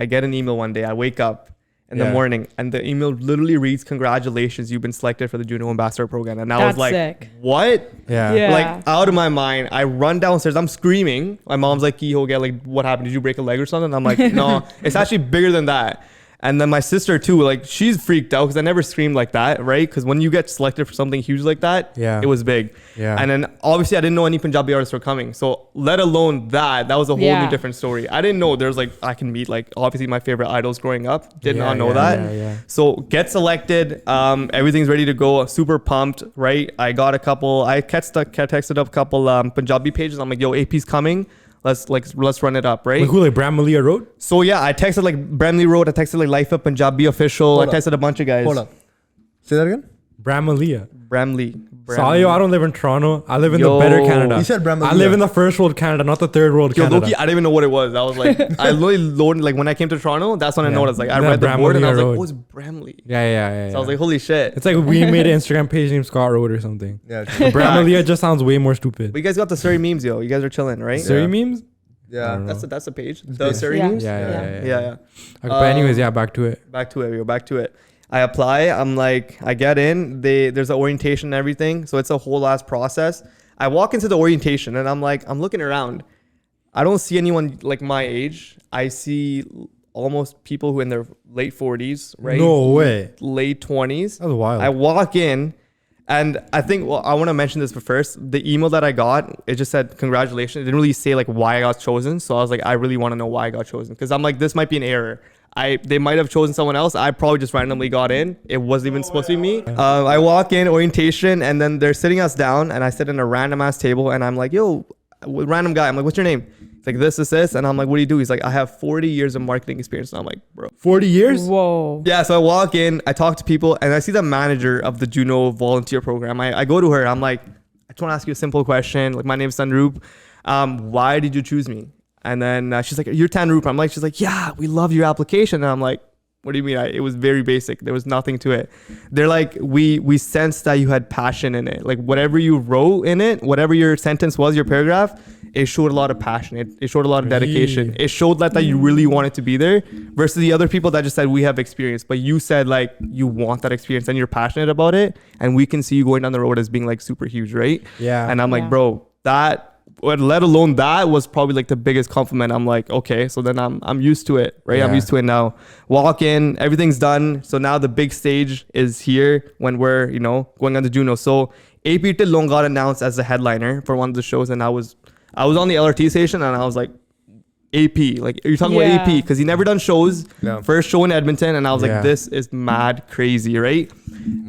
get an email one day. I wake up in the morning and the email literally reads, congratulations, you've been selected for the Juno Ambassador Program. And I was That's like, sick. what? Yeah. Like out of my mind. I run downstairs. I'm screaming. My mom's like, like, what happened? Did you break a leg or something? I'm like, no, it's actually bigger than that. And then my sister too, like she's freaked out because I never screamed like that, right? Because when you get selected for something huge like that, it was big. Yeah. And then obviously I didn't know any Punjabi artists were coming. So let alone that was a whole new different story. I didn't know there's like, I can meet like obviously my favorite idols growing up. Did not know that. Yeah. So get selected. Everything's ready to go. Super pumped, right? I got a couple, I texted up a couple Punjabi pages. I'm like, yo, AP's coming. Let's run it up, right? Like who, like Bram Malia wrote? So yeah, I texted like Bramley Road, I texted like Life of Punjabi official, I texted a bunch of guys. Hold up. Say that again. Bram Malia. Bramley. Salio, I don't live in Toronto. I live in the better Canada. You said Bram I Malia. live in the first world Canada, not the third world Yo, Canada. Loki, I didn't even know what it was. I was like, I literally loaded, like when I came to Toronto, that's when I noticed. Like I read the board and I was like, what's Bramley? Yeah. So I was like, holy shit. It's like we made an Instagram page named Scott Road or something. Yeah. Bram Malia just sounds way more stupid. But you guys got the Surrey memes, yo. You guys are chilling, right? Surrey memes? Yeah. That's the page. The Surrey memes? Yeah. Yeah. Okay, but anyways, back to it. Back to it, yo. Back to it. I apply. I'm like, I get in. There's an orientation and everything. So it's a whole ass process. I walk into the orientation and I'm like, I'm looking around. I don't see anyone like my age. I see almost people who in their late 40s, right? No way. Late 20s. That was wild. I walk in and I think, well, I want to mention this first. The email that I got, it just said, congratulations. It didn't really say like why I got chosen. So I was like, I really want to know why I got chosen. Because I'm like, this might be an error. They might have chosen someone else. I probably just randomly got in. It wasn't even supposed to be me. I walk in, orientation, and then they're sitting us down, and I sit in a random ass table, and I'm like, yo, random guy. I'm like, what's your name? He's like, this. And I'm like, what do you do? He's like, I have 40 years of marketing experience. And I'm like, bro. 40 years? Whoa. Yeah, so I walk in, I talk to people, and I see the manager of the Juno volunteer program. I go to her, I'm like, I just want to ask you a simple question. Like, my name's Tanroop. Why did you choose me? And then she's like, you're Tanroop. She's like, yeah, we love your application. And I'm like, what do you mean? It was very basic. There was nothing to it. They're like, we sensed that you had passion in it. Like whatever you wrote in it, whatever your sentence was, your paragraph, it showed a lot of passion. It showed a lot of dedication. Really? It showed that you really wanted to be there versus the other people that just said, we have experience. But you said like, you want that experience and you're passionate about it. And we can see you going down the road as being like super huge, right? Yeah. And I'm like, bro, let alone that was probably like the biggest compliment. I'm like, okay, so then I'm used to it, right? Yeah. I'm used to it now. Walk in, everything's done. So now the big stage is here when we're, going on to Juno. So AP Dhillon got announced as the headliner for one of the shows, and I was on the LRT station and I was like, AP, like you're talking about AP because he never done shows. Yeah. First show in Edmonton, and I was like, Yeah. this is mad crazy, right?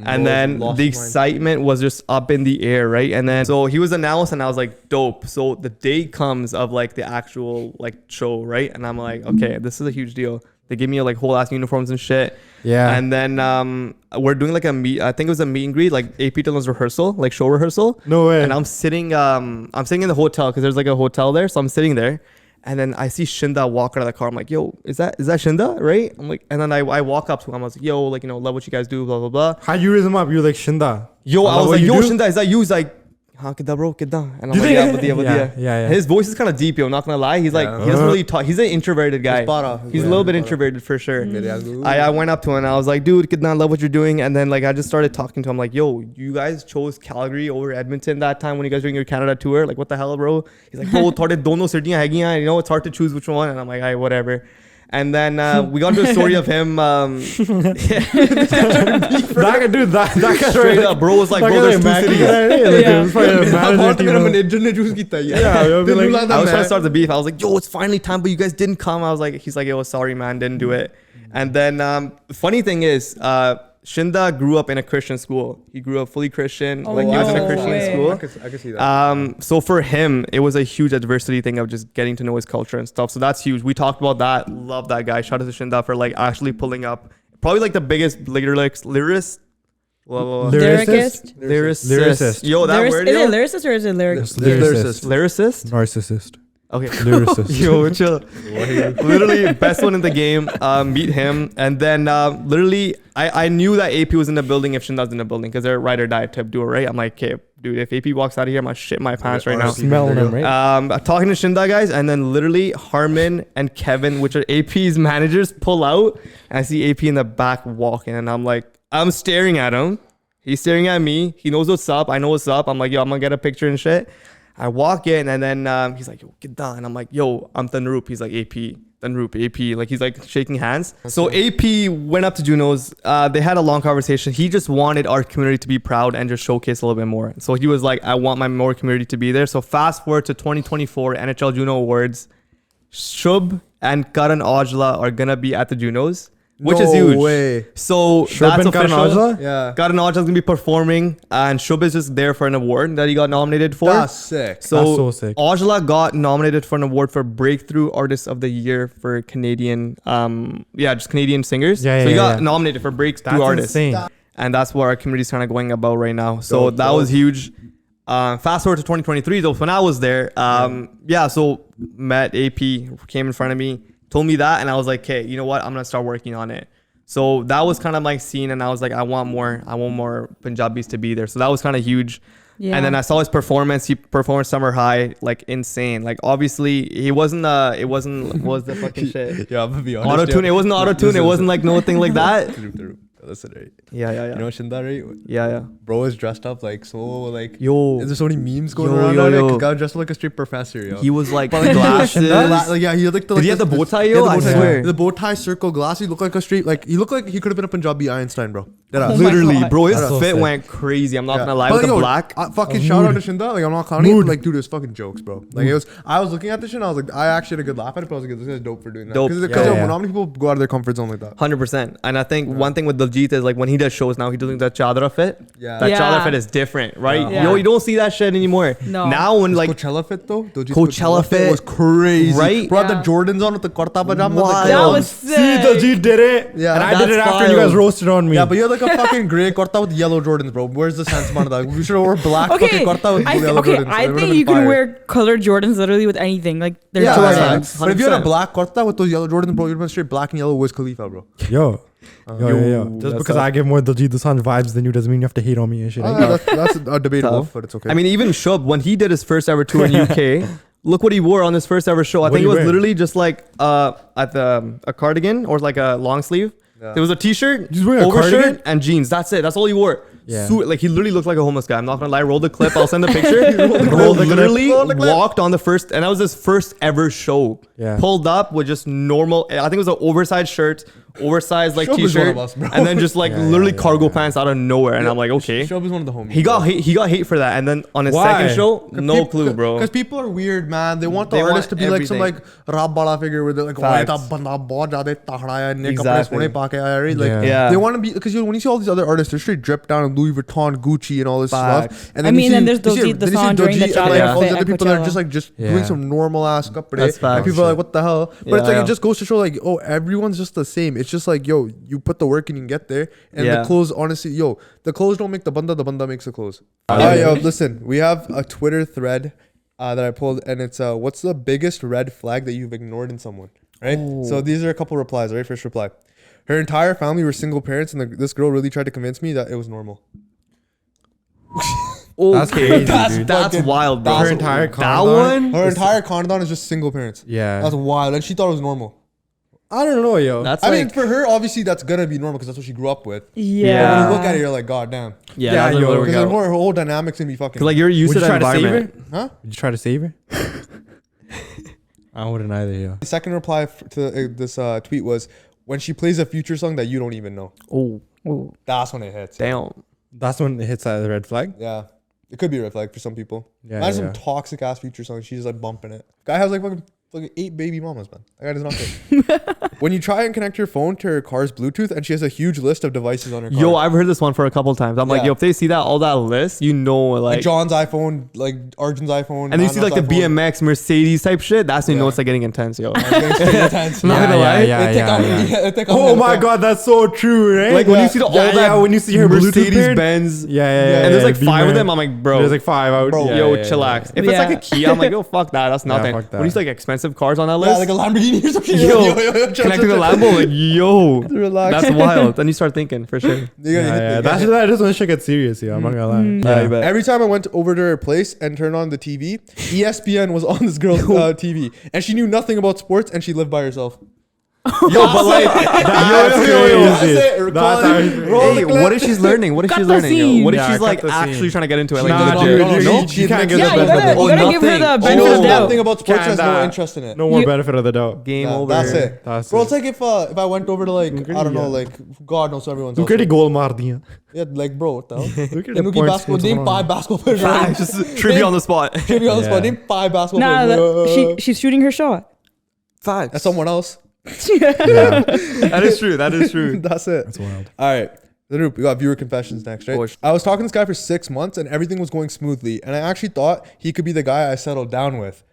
And then the excitement was just up in the air, right? And then so he was announced, and I was like, dope. So the day comes of like the actual like show, right? And I'm like, okay, this is a huge deal. They give me like whole ass uniforms and shit. Yeah. And then we're doing like I think it was a meet and greet, like AP Dhillon's rehearsal, like show rehearsal. No way. And I'm sitting in the hotel because there's like a hotel there, so I'm sitting there. And then I see Shinda walk out of the car. I'm like, yo, is that Shinda, right? I'm like, and then I walk up to him. I was like, yo, like, love what you guys do, blah, blah, blah. How'd you raise him up? You were like, Shinda. Yo, I was like, you yo, do? Shinda, is that you? He's like, हाँ कितना bro कितना? And I'm Do like, they- yeah, but Yeah, yeah. His voice is kind of deep, yo. Not gonna lie. He's like, he doesn't really talk. He's an introverted guy. He's a little bit introverted for sure. I went up to him and I was like, dude, कितना love what you're doing. And then like I just started talking to him like, yo, you guys chose Calgary over Edmonton that time when you guys were doing your Canada tour. Like what the hell, bro? He's like, bro, थोड़े दोनों सिटियाँ हैगियाँ. It's hard to choose which one. And I'm like, alright, whatever. And then we got into a story of him. That guy Straight up, bro was like, bro, there's two cities. I was trying to start the beef. I was like, yo, it's finally time, but you guys didn't come. He's like, yo, sorry, man, didn't do it. And then funny thing is, Shinda grew up in a Christian school. He grew up fully Christian. Oh, Like he was in a no Christian way. school. I could see that. So for him, it was a huge adversity thing of just getting to know his culture and stuff. So that's huge. We talked about that. Love that guy. Shout out to Shinda for like actually pulling up probably like the biggest lyricist. Lyricist. Yo, that word. Is Yo. it lyricist or is it lyric? Lyricist. Narcissist. Okay. Lyricist. Yo, chill. Literally, best one in the game. Meet him, and then literally, I knew that AP was in the building if Shinda's in the building because they're a ride or die type duo, right? I'm like, okay, dude, if AP walks out of here, I'm gonna shit my pants right now. Smelling him, right? Talking to Shinda guys, and then literally Harmon and Kevin, which are AP's managers, pull out, and I see AP in the back walking, and I'm like, I'm staring at him. He's staring at me. He knows what's up. I know what's up. I'm like, yo, I'm gonna get a picture and shit. I walk in, and then he's like, yo, get down. And I'm like, yo, I'm Tanroop. He's like, AP. Tanroop, AP. Like, he's like shaking hands. So AP went up to Juno's. They had a long conversation. He just wanted our community to be proud and just showcase a little bit more. So he was like, I want my more community to be there. So fast forward to 2024 NHL Juno Awards. Shub and Karan Aujla are gonna be at the Junos, which is huge. Way. So Shub that's and Karan official. Aujla? Yeah. Karan Aujla is gonna be performing, and Shub is just there for an award that he got nominated for. That's sick. So, That's so sick. Aujla got nominated for an award for Breakthrough Artist of the Year for Canadian, just Canadian singers. Yeah, so he yeah, got yeah. nominated for Breakthrough That's Artist, insane. and that's what our community is kind of going about right now. So Dope, that dope. was huge. Fast forward to 2023, though. When I was there, so met AP, came in front of me, told me that, and I was like, okay, you know what? I'm gonna start working on it. So that was kind of my scene, and I was like, I want more Punjabis to be there. So that was kind of huge. Yeah. And then I saw his performance. He performed Summer High, like insane. Like obviously he wasn't what was the fucking shit? Yeah, I'm gonna be honest. Auto tune. It wasn't auto tune. It wasn't like no thing like that. Listen, right? Yeah. You know Shinda, right? Yeah. Bro is dressed up like so like. Yo, There's so many memes going Yo, around. yo, Like, yo. a guy dressed up like a straight professor, yo. he was like But, like, glasses. Like, yeah, he had like the. Did he have the bow tie, yo? Yeah, I the bow tie. swear. The bow tie, circle, glass. He looked like a straight. Like he looked like he could have been a Punjabi Einstein, bro. Oh my Literally, God. bro, his That's so fit sick. went crazy. I'm not Yeah. gonna lie But, with the yo, black. fucking shout out to Shinda. Like I'm not clowning it, Mood. but like, dude, it was fucking jokes, bro. Like it was. I was looking at this shit, and I was like, I actually had a good laugh at it, but I was like, this guy's dope for doing that. Dope. Because Yeah. not many people go out of their comfort zone like that. 100%. And I think one thing with Diljit is like when he does shows now, he doing that chadra fit. Yeah. That Yeah. chadra fit is different, right? Yeah. Yo, you don't see that shit anymore. No. Now when like Coachella fit though. Diljit's Coachella fit was crazy. right? Bro, had Yeah. the Jordans on with the kurta pajama. Wild. That Yo, was See, sick. Diljit did it. Yeah. And I did it That's after you guys wild. roasted on me. Yeah, but you had like a fucking grey kurta with yellow Jordans, bro. Where's the sense man of that? We should have wore black Okay, fucking kurta with yellow Jordans. I It would've think been you can fire. wear colored Jordans literally with anything. Like they're Yeah, Jordans. facts. but if you had a 100%. black kurta with those yellow Jordans, bro, you'd been straight black and yellow Wiz Khalifa, bro. Yo. Yo. Just that's because tough. I give more Diljit Dosanjh vibes than you doesn't mean you have to hate on me and shit. That's debatable, Tough. but it's okay. I mean, even Shub, when he did his first ever tour in UK, look what he wore on his first ever show. I What'd think he it was wear? literally just like at the a cardigan or like a long sleeve. Yeah. There was a t-shirt, He's wearing a overshirt, cardigan? and jeans. That's it. That's all he wore. Yeah. Like he literally looked like a homeless guy. I'm not gonna lie. Roll the clip. I'll send the picture. Bro Roll the clip. literally Roll the clip. walked on the first, and that was his first ever show. Yeah. Pulled up with just normal. I think it was an oversized shirt, oversized like Shub is one t-shirt, of us, bro. and then just like Yeah, literally yeah, cargo yeah. pants out of nowhere. And I'm like, okay. Shub is one of the homies. He got hate. He got hate for that, and then on his Why? second show, no clue, bro. Because people are weird, man. They want the They want artist to be like some like everything. Rab Bala figure where they're like, oh, Facts. that banda bahut zyada tahda hai, ne kapde Exactly. sone pa ke aaya, right? Like, Yeah. Yeah. they want to be because when you see all these other artists, they're straight dripped down in Louis Vuitton, Gucci, and all this Facts. stuff. And I you mean, see- then there's you see- Diljit then you see Dosanjh during the Diljit and, Chadra all the fit other at people that are Coachella. just Yeah. doing some normal ass kapde. That's facts. And people are like, what the hell? But it's like Yeah. it just goes to show like, oh, everyone's just the same. It's just like, yo, you put the work and you can get there. And Yeah. the clothes, honestly, yo, the clothes don't make the banda makes the clothes. Yeah. Yo, listen, we have a Twitter thread that I pulled, and it's what's the biggest red flag that you've ignored in someone, right? So these are a couple replies, right? First reply: her entire family were single parents, and this girl really tried to convince me that it was normal. That's crazy, That's, dude. that's wild, bro. Her entire that Khandan? one. Her entire Khandan is just single parents. Yeah. That's wild, and she thought it was normal. I don't know, yo. That's I like, mean, for her, obviously that's gonna be normal because that's what she grew up with. But Yeah. when you look at it, you're like, God damn. yeah, Yeah, that's yo, where we Because go. her whole dynamics gonna be fucking. 'Cause, like you're used Would to you that try to save environment. her? Huh? Would you try to save her? I wouldn't either, yo. The second reply to this tweet was when she plays a Future song that you don't even know. Oh, Ooh. That's when it hits. damn. That's when it hits that red flag. Yeah. It could be a red flag for some people. Yeah, Imagine yeah. some toxic ass Future song. She's just like bumping it. Guy has like fucking 8 baby mamas, man. That guy does not fit. when you try and connect your phone to her car's Bluetooth, and she has a huge list of devices on her car. Yo, I've heard this one for a couple of times. I'm like, yo, if they see that all that list, you know, like John's iPhone, like Arjun's iPhone, and you see like the BMX, Mercedes type shit. That's when you know it's like getting intense, yo. Intense. Not gonna lie. Oh my god, that's so true, right? Like when you see all that, when you see her Mercedes Benz, and there's like 5 of them. I'm like, bro, there's like 5 out. Yo, chillax. If it's like a Kia, I'm like, yo, fuck that. That's nothing. fuck that. When you see like expensive cars on that list, like a Lamborghini or something. Yo, connecting the Lambo, like, yo, relax. That's wild. Then you start thinking for sure. That is when shit gets serious. Yeah, I'm not gonna lie. Every time I went over to her place and turned on the TV, ESPN was on this girl's TV, and she knew nothing about sports, and she lived by herself. Yo, but like, Hey, what is she learning? What is she learning? Yo? What if she's like actually trying to get into it? Like, she can't get you gotta give her the She benefit of knows the doubt. nothing about sports. Has no interest in it. No more benefit of the doubt. Game over. That's it. Bro, it's like if I went over to like I don't know, like God knows everyone's. तू केड़ी गोल मार दिया? Yeah, like bro, what the hell? केड़ी basketball. Name 5 basketball players. Just trivia on the spot. Trivia on the spot. Name 5 basketball Nah, she's shooting her shot. 5. That's someone else. That is true. That is true. That's it. That's wild. All right. Tanroop, we got viewer confessions next, right? I was talking to this guy for 6 months and everything was going smoothly. And I actually thought he could be the guy I settled down with.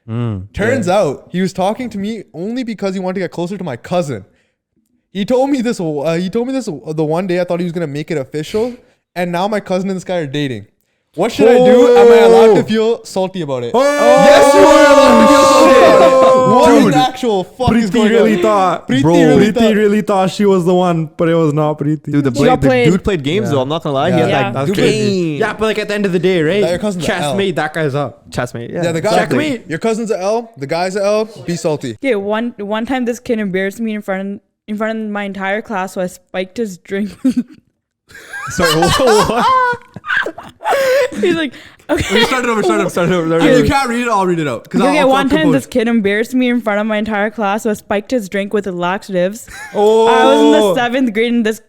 Turns out he was talking to me only because he wanted to get closer to my cousin. He told me this the one day I thought he was going to make it official. And now my cousin and this guy are dating. What should I do? Am I allowed to feel salty about it? Yes, you are allowed to feel salty about it. What in the actual fuck is going on? Preeti really thought she was the one, but it was not Preeti. Dude, the dude played games though. I'm not gonna lie. He had like crazy. Yeah, but like at the end of the day, right? Your cousin's Chessmate, that guy's up. Chessmate. Yeah, the guy. Checkmate. Your cousin's a L. The guy's a L. Be salty. Yeah, one time this kid embarrassed me in front of my entire class, so I spiked his drink. Sorry, what? He's like, okay. Start it over. You can't read it. I'll read it out. Okay, one time this kid embarrassed me in front of my entire class, so I spiked his drink with the laxatives. I was in the 7th grade, and this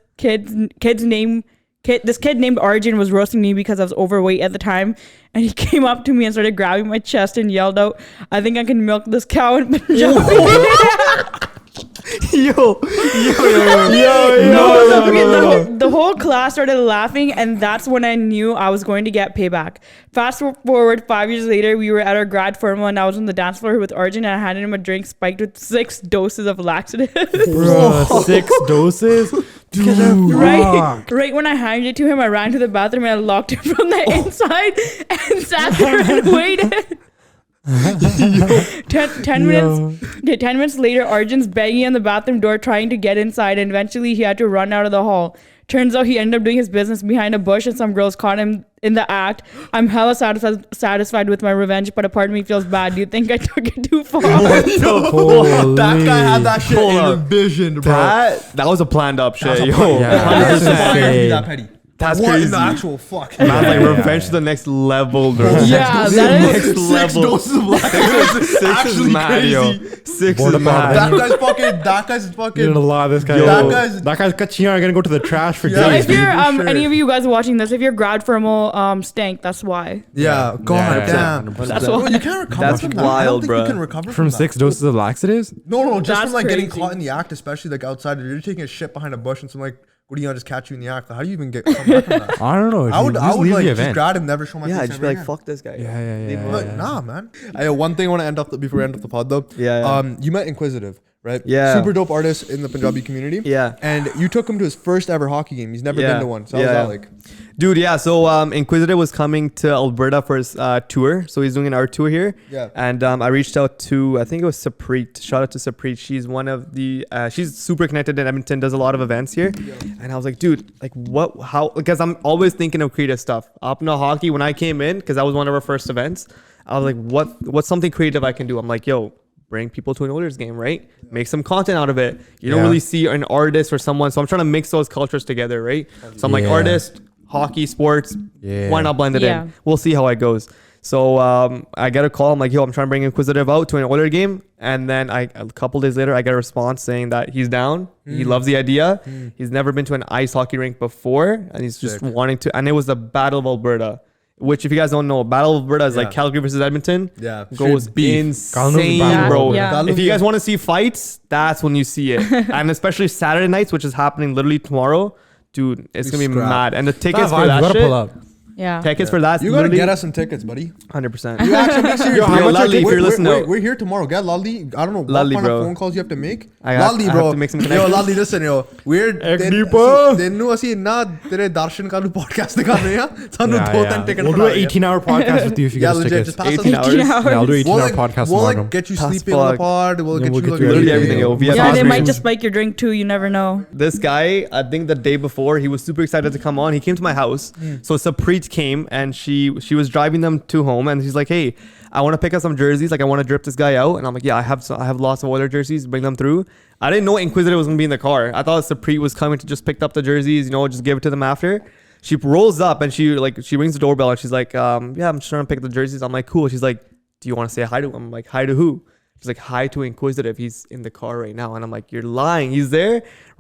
kid named Arjun was roasting me because I was overweight at the time, and he came up to me and started grabbing my chest and yelled out, "I think I can milk this cow in Punjabi." Yo. The whole class started laughing, and that's when I knew I was going to get payback. Fast forward 5 years later, we were at our grad formal, and I was on the dance floor with Arjun, and I handed him a drink spiked with 6 doses of laxative. Bro, 6 doses? Dude, right when I handed it to him, I ran to the bathroom and I locked him from the inside and sat there and waited. 10 minutes later, Arjun's banging on the bathroom door trying to get inside, and eventually he had to run out of the hall. Turns out he ended up doing his business behind a bush, and some girls caught him in the act. I'm hella satisfied with my revenge, but a part of me feels bad. Do you think I took it too far? That guy had that shit envisioned, bro. That was a planned up shit, yo. That petty. That's what crazy. In the actual fuck? Man, like revenge to the next level, bro. Yeah, that is next level. 6 doses of laxative. 6 is mad, yo. 6 is mad. That guy's fucking. You know, a lot of this guy. That guy's kachiyaan are gonna go to the trash for so days. if you're any of you guys watching this, if you're grad formal stank, that's why. Yeah, god damn. That's why. You can't recover from that. I don't think you can recover from 6 doses of laxatives. No, just That's from like getting crazy. caught in the act, especially like outside. You're taking a shit behind a bush, and some like. What do you just catch you in the act? How do you even come back from that? I don't know. I would like just grab him, never show my face. Yeah, just be ever like, again. fuck this guy. Yeah. Like, nah, man. I one thing I want to end up before we end up the pod though. Yeah. You met Inquisitive, right? Yeah. Super dope artist in the Punjabi community. Yeah. And you took him to his first ever hockey game. He's never been to one. So how was that like? Dude, yeah. So Inquisitive was coming to Alberta for his tour. So he's doing an art tour here. Yeah. And I reached out to, I think it was Sapreet. Shout out to Sapreet. She's one of the, she's super connected in Edmonton, does a lot of events here. Yeah. And I was like, dude, like how, because I'm always thinking of creative stuff. Apna hockey, when I came in, because that was one of our first events, I was like, what's something creative I can do? I'm like, yo, bring people to an Oilers game, right? Make some content out of it. You don't really see an artist or someone. So I'm trying to mix those cultures together, right? So I'm like, artist, hockey, sports, why not blend it in? We'll see how it goes. So I get a call. I'm like, yo, I'm trying to bring Inquisitive out to an Oilers game. And then a couple days later, I get a response saying that he's down. He loves the idea. He's never been to an ice hockey rink before. And he's just wanting to. And it was the Battle of Alberta. which if you guys don't know, Battle of Alberta is like Calgary versus Edmonton. Yeah. Goes insane, Yeah. bro. Yeah. If you guys want to see fights, that's when you see it. And especially Saturday nights, which is happening literally tomorrow, dude, it's going to be mad. And the tickets for that shit. Pull up. Yeah. Tickets for that. You gotta get us some tickets, buddy. 100%. You actually make sure Yo, how much Lally, if you're listening, we're here tomorrow. Get Lally. I don't know what Lally, kind of bro. phone calls you have to make. Lally, bro. have to make some Yo, connections. Lally, listen, yo. We're Ekdeep. ਤੈਨੂੰ ਅਸੀਂ ਇੰਨਾ ਤੇਰੇ ਦਰਸ਼ਨ Kalu podcast ਦਿਖਾਣੇ ਆ ਸਾਨੂੰ Yeah, ਦੋ yeah. ਤਿੰਨ ticket We'll do an 18-hour podcast with you if you Yeah, get us legit. tickets. Just pass us 18 hours. Yeah, I'll do 18-hour We'll podcast we'll tomorrow. get you That's sleeping on the fucked. pod. We'll Yeah, get we'll you get like you Literally everything, everything. yo. We have Yeah, they Osmonds. might just spike your drink too. You never know. This guy, I think the day before, he was super excited to come on. He came to my house. So Sapreet came and she was driving them to home, and she's like, "Hey, I want to pick up some jerseys. Like, I want to drip this guy out." And I'm like, "Yeah, I have lots of Oiler jerseys. Bring them through." I didn't know Inquisitive was gonna be in the car. I thought Sapreet was coming to just pick up the jerseys, just give it to them after. She rolls up and she rings the doorbell and she's like, "Yeah, I'm just trying to pick up the jerseys." I'm like, "Cool." She's like, "Do you want to say hi to him?" I'm like, "Hi to who?" She's like, "Hi to Inquisitive. He's in the car right now." And I'm like, "You're lying. He's there,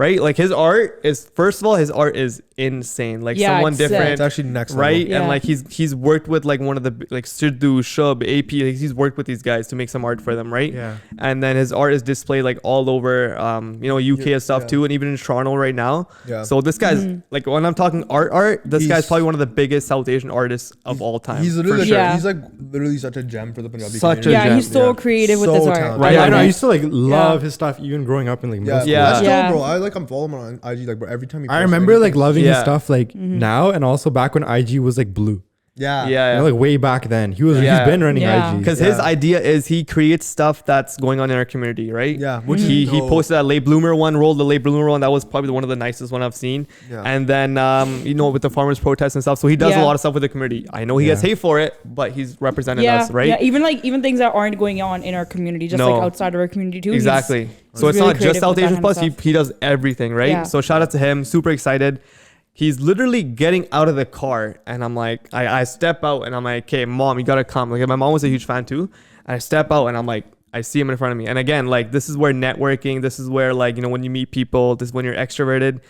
right?" Like his art is insane. Like Yeah, someone it's sick. different. It's actually next level. Right, Yeah. and like he's worked with like one of the like Sidhu, Shub, AP. Like, he's worked with these guys to make some art for them, right? Yeah. And then his art is displayed like all over, UK and stuff too, and even in Toronto right now. Yeah. So this guy's like, when I'm talking art, this guy's probably one of the biggest South Asian artists of all time. He's for literally sure. Yeah. he's like literally such a gem for the Punjabi Such a community. Yeah, gem. he's so creative with So his art. talented. Right, Yeah, I know. I like- used to like love his stuff even growing up in like middle school. Yeah. Still, Yeah. bro. I'm following him on IG. Like, bro, every time he I posts remember like anything- loving his Yeah. stuff like now, and also back when IG was like blue. Yeah. Yeah. Like way back then, he's Yeah. been running Yeah. IG. Because his idea is he creates stuff that's going on in our community, right? Yeah, which He is he dope. posted that late bloomer one, rolled the late bloomer one. That was probably one of the nicest one I've seen. Yeah. And then with the farmers protests and stuff. So he does a Yeah. lot of stuff with the community. I know he gets Yeah. hate for it, but he's representing Yeah, us, right? yeah. Even things that aren't going on in our community, just No. like outside of our community too. He's- Exactly. So it's really not just creative South with that Asian kind of Plus. stuff. He does everything, right? Yeah. So shout out to him. Super excited. He's literally getting out of the car, and I'm like, I step out, and I'm like, "Okay, Mom, you gotta come." Like, my mom was a huge fan too. I step out, and I'm like, I see him in front of me, and again, like, this is where networking. This is where, like, when you meet people. This is when you're extroverted.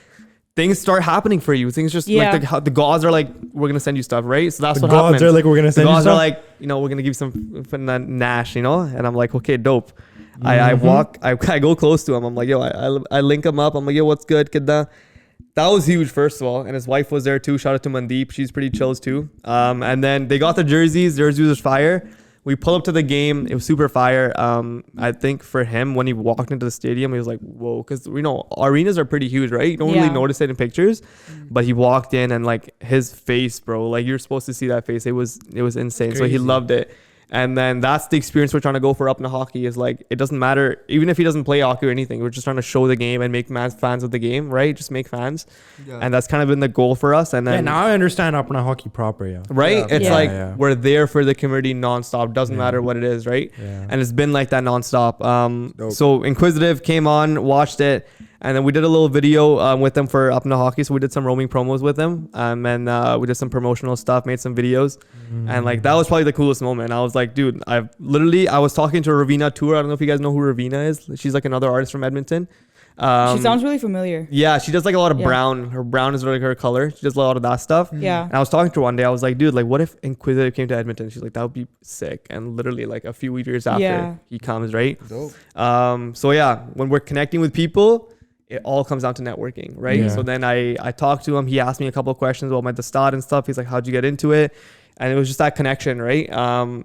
Things start happening for you. Things just Yeah. like the gods are like, "We're gonna send you stuff," right? So that's The what gods happens. are like, "We're gonna send the you gods stuff?" are like, we're gonna give you some Nash, and I'm like, "Okay, dope." I walk, I go close to him. I'm like, "Yo," I link him up. I'm like, "Yo, what's good, kidda?" That was huge, first of all, and his wife was there too. Shout out to Mandeep, she's pretty chills too. And then they got the jerseys. Jerseys was fire. We pull up to the game. It was super fire. I think for him, when he walked into the stadium, he was like, "Whoa," because arenas are pretty huge, right? You don't really Yeah. notice it in pictures, but he walked in and like his face, bro. Like, you're supposed to see that face. It was insane. So he loved it. And then that's the experience we're trying to go for Apna hockey, is like, it doesn't matter, even if he doesn't play hockey or anything, we're just trying to show the game and make fans of the game, right? Just make fans. Yeah. And that's kind of been the goal for us. And Yeah, then, now I understand Apna hockey proper, yeah. right? Yeah. It's Yeah. like, Yeah. we're there for the community nonstop. Doesn't matter what it is, right? Yeah. And it's been like that nonstop. Dope. So Inquisitive came on, watched it, and then we did a little video with them for Apna hockey. So we did some roaming promos with them, and we did some promotional stuff, made some videos, and like, that was probably the coolest moment. I was like, dude, I was talking to Ravina Tour. I don't know if you guys know who Ravina is. She's like another artist from Edmonton. She sounds really familiar. Yeah, she does like a lot of Yeah. brown. Her brown is like her color. She does a lot of that stuff. Yeah. And I was talking to her one day. I was like, dude, like, what if Inquisitive came to Edmonton? She's like, that would be sick. And literally, like, a few years after Yeah. he comes, right? Dope. So yeah, when we're connecting with people, it all comes down to networking, right? Yeah. So then I talked to him. He asked me a couple of questions about my start and stuff. He's like, how'd you get into it? And it was just that connection, right?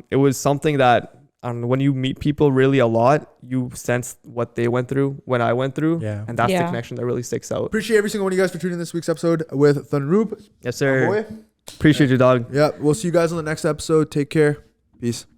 It was something that, when you meet people really a lot, you sense what they went through, what I went through. Yeah. And that's the Yeah. connection that really sticks out. Appreciate every single one of you guys for tuning in this week's episode with Tanroop. Yes, sir. Boy. Appreciate you, dog. Yeah, we'll see you guys on the next episode. Take care. Peace.